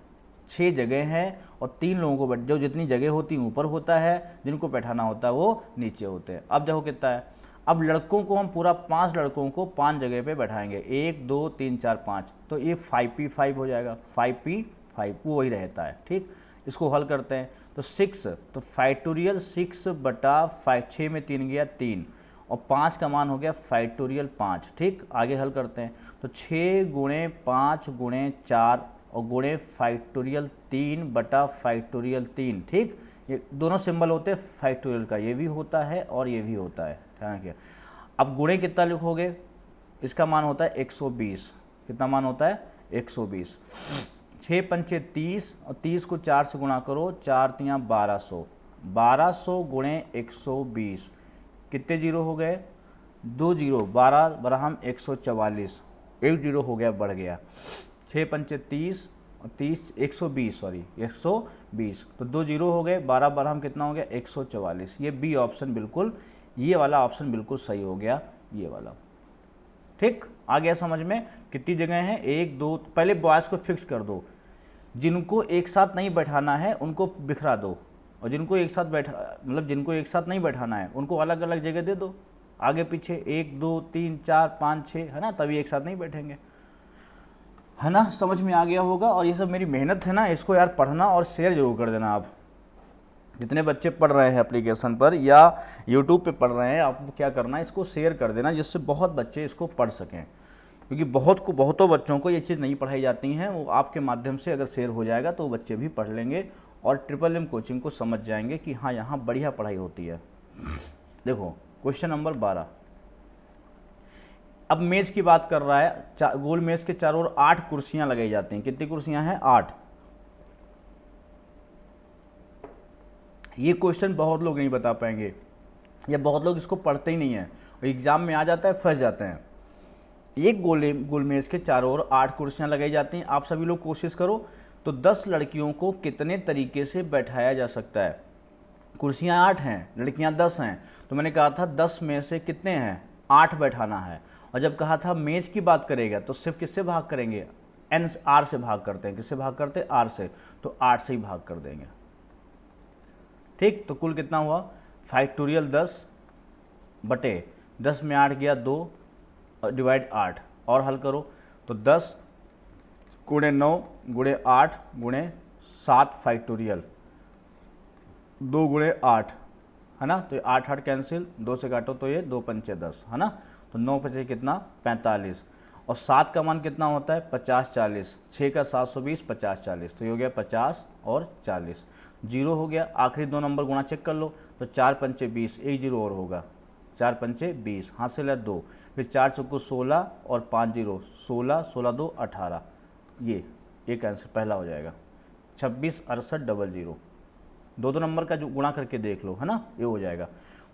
6 जगह है और 3 लोगों को बैठ, जो जितनी जगह होती है ऊपर होता है, जिनको बैठाना होता है वो नीचे होते हैं। अब देखो कितना है, अब लड़कों को हम पूरा 5 लड़कों को 5 जगह पे बैठाएंगे, 1 2 3 4 5, तो ये 5p5 हो जाएगा, 5p5 वो वही रहता है। ठीक, इसको हल करते हैं तो 6, तो फैक्टोरियल 6 बटा 5, 6 में 3 गया 3, और 5 का मान हो गया फैक्टोरियल 5। ठीक, आगे हल करते हैं तो 6 गुणे 5 गुणे 4 और गुणे फैक्टोरियल 3 बटा फैक्टोरियल 3। ठीक, ये दोनों सिंबल होते हैं फैक्टोरियल का, ये भी होता है और ये भी होता है, ध्यान रखिए। अब गुणे कितना लिखोगे, इसका मान होता है 120। कितना मान होता है, 120। 6 पंचे 30 और 30 को 4 से गुणा करो, 4 तियाँ 1200, 1200 गुणे 120, कितने जीरो हो गए, 2 जीरो, 12 बराहम 144, 1 जीरो हो गया, बढ़ गया। 6 पंचे 30 और 30 120, सॉरी 120, तो 2 जीरो हो गए, 12 बराहम कितना हो गया, 144। ये बी ऑप्शन बिल्कुल, ये वाला ऑप्शन बिल्कुल सही हो गया, ये वाला। ठीक, आ गया समझ में। कितनी जगह हैं, 1 2, पहले बॉयज़ को फिक्स कर दो, जिनको एक साथ नहीं बैठाना है उनको बिखरा दो, और जिनको एक साथ बैठा, मतलब जिनको एक साथ नहीं बैठाना है उनको अलग अलग जगह दे दो, आगे पीछे 1 2 3 4 5 6, है ना, तभी एक साथ नहीं बैठेंगे, है ना। समझ में आ गया होगा। और ये सब मेरी मेहनत है ना, इसको यार पढ़ना और शेयर जरूर कर देना। आप जितने बच्चे पढ़ रहे हैं एप्लीकेशन पर या यूट्यूब पे पढ़ रहे हैं, आपको क्या करना है, इसको शेयर कर देना, जिससे बहुत बच्चे इसको पढ़ सकें, क्योंकि बहुतों बच्चों को ये चीज़ नहीं पढ़ाई जाती हैं। वो आपके माध्यम से अगर शेयर हो जाएगा तो वो बच्चे भी पढ़ लेंगे और ट्रिपल एम कोचिंग को समझ जाएंगे कि हाँ यहाँ बढ़िया पढ़ाई होती है। देखो क्वेश्चन नंबर 12, अब मेज की बात कर रहा है। गोल मेज के चारों ओर 8 कुर्सियां लगाई जाती हैं। कितनी कुर्सियां हैं, 8। ये क्वेश्चन बहुत लोग नहीं बता पाएंगे, या बहुत लोग इसको पढ़ते ही नहीं है, एग्जाम में आ जाता है, फंस जाते हैं। एक गोल मेज के चारों ओर 8 कुर्सियां लगाई जाती हैं। आप सभी लोग कोशिश करो तो 10 लड़कियों को कितने तरीके से बैठाया जा सकता है। कुर्सियां 8 हैं, लड़कियां 10 हैं, तो मैंने कहा था 10 में से कितने हैं, 8 बैठाना है। और जब कहा था मेज की बात करेगा तो सिर्फ किससे भाग करेंगे, एन आर से भाग करते हैं। किससे भाग करते हैं, आर से, तो 8 से ही भाग कर देंगे। ठीक, तो कुल कितना हुआ, फैक्टोरियल 10 बटे 10 में 8 गया 2 डिवाइड 8, और हल करो तो 10 गुणे 9 गुणे 8 गुणे 7 फैक्टोरियल, 2 गुणे 8, है ना, तो 8 8 कैंसिल, 2 से काटो तो ये 2 पंचे 10, है ना, तो 9 पचे कितना 45, और 7 का मान कितना होता है 50 40, 6 का 720 50 40, तो ये हो गया 50 और 40, जीरो हो गया। आखिरी 2 नंबर गुणा चेक कर लो तो 4 पंचे 20, एक जीरो और होगा, 4 पंचे 20, हासिल है 2, फिर 4 चौको 16 और 5 जीरो 16, 16 2 18, ये एक आंसर पहला हो जाएगा। 26 68 00, 2 नंबर का जो गुणा करके देख लो, है ना, ये हो जाएगा।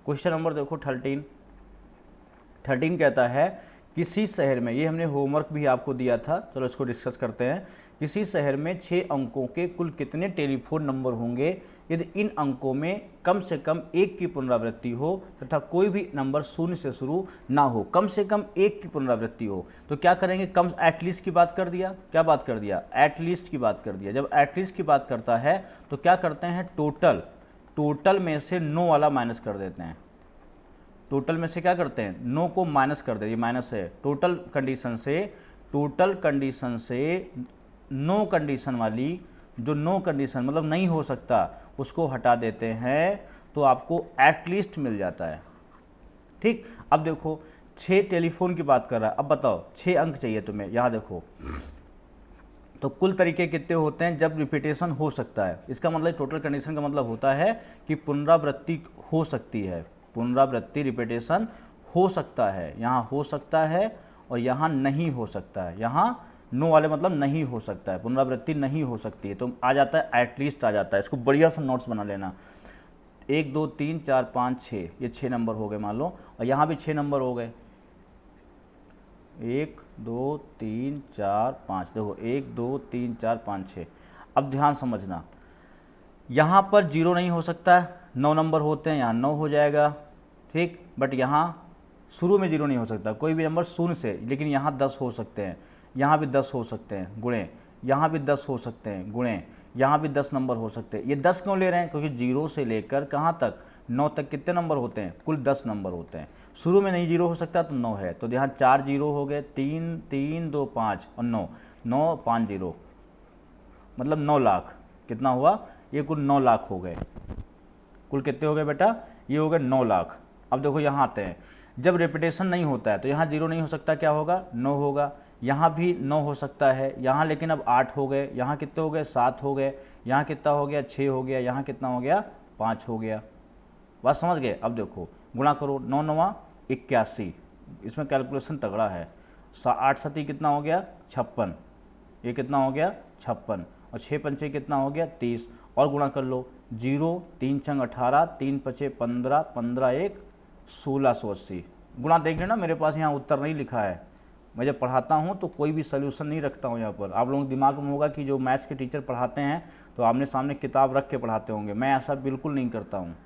क्वेश्चन नंबर देखो 13 कहता है किसी शहर में, ये हमने होमवर्क भी आपको दिया था, चलो इसको डिस्कस करते हैं। किसी शहर में 6 अंकों के कुल कितने टेलीफोन नंबर होंगे यदि इन अंकों में कम से कम 1 की पुनरावृत्ति हो तथा कोई भी नंबर 0 से शुरू ना हो। कम से कम 1 की पुनरावृत्ति हो तो क्या करेंगे, कम एटलीस्ट की बात कर दिया, क्या बात कर दिया, एटलीस्ट की बात कर दिया। जब एटलीस्ट की बात करता है तो क्या करते हैं, टोटल में से 9 वाला माइनस कर देते हैं। टोटल में से क्या करते हैं, 9 को माइनस कर देते, माइनस है, टोटल कंडीशन से नो कंडीशन वाली, जो नो कंडीशन मतलब नहीं हो सकता, उसको हटा देते हैं, तो आपको एटलीस्ट मिल जाता है। ठीक, अब देखो 6 टेलीफोन की बात कर रहा है, अब बताओ 6 अंक चाहिए तुम्हें, यहाँ देखो तो कुल तरीके कितने होते हैं जब रिपीटेशन हो सकता है। इसका मतलब टोटल कंडीशन का मतलब होता है कि पुनरावृत्ति हो सकती है, पुनरावृत्ति रिपीटेशन हो सकता है, यहाँ हो सकता है और यहाँ नहीं हो सकता है। यहाँ नो वाले मतलब नहीं हो सकता है, पुनरावृत्ति नहीं हो सकती है, तो आ जाता है एटलीस्ट आ जाता है। इसको बढ़िया सा नोट्स बना लेना। 1 2 3 4 5 6, ये 6 नंबर हो गए मान लो, और यहाँ भी 6 नंबर हो गए, 1 2 3 4 5, देखो 1 2 3 4 5 6। अब ध्यान समझना, यहाँ पर 0 नहीं हो सकता है, 9 नंबर होते हैं, यहाँ 9 हो जाएगा, ठीक। बट यहाँ शुरू में 0 नहीं हो सकता, कोई भी नंबर शून्य से, लेकिन यहाँ 10 हो सकते हैं, यहाँ भी 10 हो सकते हैं गुणे, यहाँ भी 10 हो सकते हैं गुणे, यहाँ भी 10 नंबर हो सकते हैं। ये 10 क्यों ले रहे हैं? क्योंकि 0 से लेकर कहाँ तक, 9 तक कितने नंबर होते हैं? कुल 10 नंबर होते हैं। शुरू में नहीं 0 हो सकता तो 9 है, तो यहाँ 4 0 हो गए, 3 3 2 5 और 9 9 5 0, मतलब 9 लाख। कितना हुआ? ये कुल 9 लाख हो गए। कुल कितने हो गए बेटा? ये हो गए 9 लाख। अब देखो यहाँ आते हैं, जब रेपिटेशन नहीं होता है तो यहाँ 0 नहीं हो सकता, क्या होगा? 9 होगा। यहाँ भी 9 हो सकता है, यहाँ लेकिन अब 8 हो गए, यहाँ कितने हो गए? 7 हो गए, यहाँ कितना हो गया? 6 हो गया, यहाँ कितना हो गया? 5 हो गया। बात समझ गए? अब देखो गुणा करो, 9 9 81, इसमें कैलकुलेशन तगड़ा है। 8 7 कितना हो गया? 56, ये कितना हो गया? 56, और 6 पंचे कितना हो गया? 30, और गुणा कर लो, 0 3 छंग 18, 3 पचे 15, 15 1 1680। गुणा देख लेना, मेरे पास यहाँ उत्तर नहीं लिखा है। मैं जब पढ़ाता हूँ तो कोई भी सोल्यूशन नहीं रखता हूँ यहाँ पर। आप लोगों के दिमाग में होगा कि जो मैथ्स के टीचर पढ़ाते हैं तो आमने सामने किताब रख के पढ़ाते होंगे, मैं ऐसा बिल्कुल नहीं करता हूँ।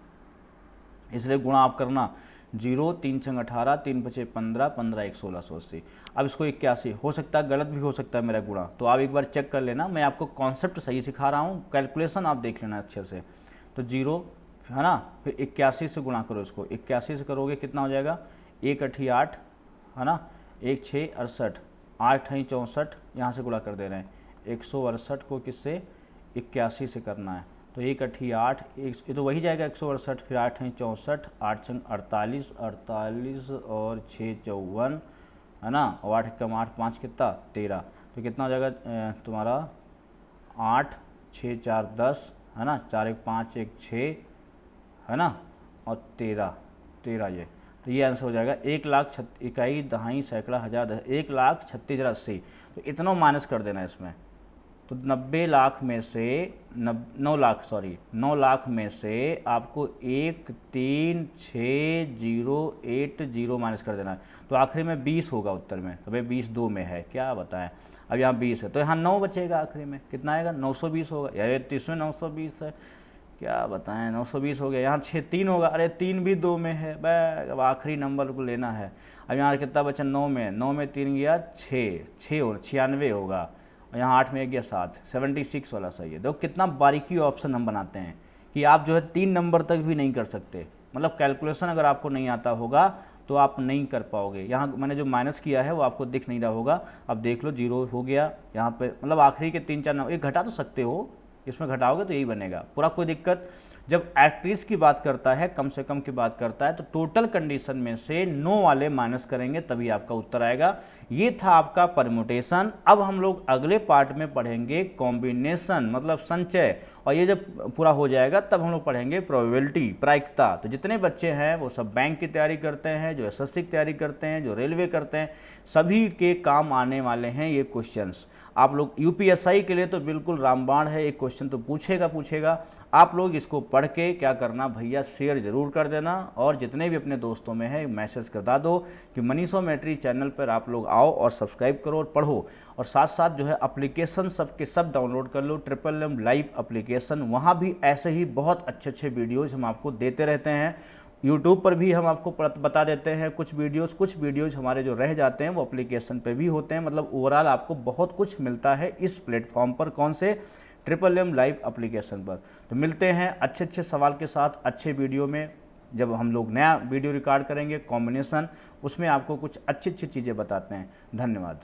इसलिए गुणा आप करना, 0 3 छंग 18, 3 पचे 15, 15 1 1680। अब इसको 81 हो सकता है, गलत भी हो सकता है मेरा गुणा, तो आप एक बार चेक कर लेना। मैं आपको कॉन्सेप्ट सही सिखा रहा हूँ, कैलकुलेशन आप देख लेना अच्छे से। तो 0 है ना, फिर 81 से गुणा करो इसको, 81 से करोगे कितना हो जाएगा? 1 8 8 है ना, 1 6 68, 8 8 64, यहाँ से गुणा कर दे रहे हैं। 168 को किससे? 81 से करना है, तो 1 8 8, ये तो वही जाएगा 168, फिर 8 8 64, 8 छंग 48, 48 और 6 54 है ना, और 8 कम 8 5 कितना? 13, तो कितना हो जाएगा तुम्हारा? 8 6 4 10 है ना, 4 1 5 1 6 है ना, और 13 ये, तो ये आंसर हो जाएगा 1 लाख 21 दहाई सैकड़ा हज़ार 1 लाख 36,080। तो इतना माइनस कर देना इसमें, तो 90 लाख में से 9 लाख में से आपको 13680 माइनस कर देना है, तो आखिरी में 20 होगा उत्तर में। तो भाई 20 2 में है, क्या बताएं। अब यहाँ 20 है तो यहाँ 9 बचेगा, आखिरी में कितना आएगा? 920 होगा। यार तो इसमें 920 है, क्या बताएं, 920 हो गया। यहाँ 6 3 होगा, अरे 3 भी 2 में है। अब आखिरी नंबर को लेना है। अब यहाँ कितना बचा? 9 में 3 गया 6 96 होगा, और यहाँ 8 में गया 7, 76 वाला सही है। देखो कितना बारीकी ऑप्शन हम बनाते हैं कि आप जो है 3 नंबर तक भी नहीं कर सकते। मतलब कैलकुलेशन अगर आपको नहीं आता होगा तो आप नहीं कर पाओगे। यहाँ मैंने जो माइनस किया है वो आपको दिख नहीं रहा होगा। अब देख लो 0 हो गया यहाँ पे, मतलब आखिरी के 3 4 नंबर, एक घटा तो सकते हो, इसमें घटाओगे तो यही बनेगा पूरा, कोई दिक्कत। जब एक्ट्रीज की बात करता है, कम से कम की बात करता है, तो टोटल कंडीशन में से 9 वाले माइनस करेंगे तभी आपका उत्तर आएगा। ये था आपका परम्यूटेशन। अब हम लोग अगले पार्ट में पढ़ेंगे कॉम्बिनेशन, मतलब संचय, और ये जब पूरा हो जाएगा तब हम लोग पढ़ेंगे प्रोबेबिलिटी, प्रायिकता। तो जितने बच्चे हैं वो सब बैंक की तैयारी करते हैं, जो एसएससी की तैयारी करते हैं, जो रेलवे करते हैं, सभी के काम आने वाले हैं ये क्वेश्चंस। आप लोग यूपीएसआई के लिए तो बिल्कुल रामबाण है, एक क्वेश्चन तो पूछेगा। आप लोग इसको पढ़ के क्या करना भैया, शेयर जरूर कर देना, और जितने भी अपने दोस्तों में है मैसेज करवा दो कि मनीषोमेट्री चैनल पर आप लोग आओ और सब्सक्राइब करो और पढ़ो। और साथ साथ जो है एप्लीकेशन सबके सब डाउनलोड कर लो, ट्रिपल लाइव एप्लीकेशन। वहाँ भी ऐसे ही बहुत अच्छे वीडियोज़ हम आपको देते रहते हैं। यूट्यूब पर भी हम आपको बता देते हैं कुछ वीडियोज़ हमारे जो रह जाते हैं वो एप्लीकेशन पे भी होते हैं। मतलब ओवरऑल आपको बहुत कुछ मिलता है इस प्लेटफॉर्म पर। कौन से? ट्रिपल लाइव एप्लीकेशन पर। तो मिलते हैं अच्छे सवाल के साथ अच्छे वीडियो में। जब हम लोग नया वीडियो रिकॉर्ड करेंगे कॉम्बिनेशन, उसमें आपको कुछ अच्छी चीज़ें बताते हैं। धन्यवाद।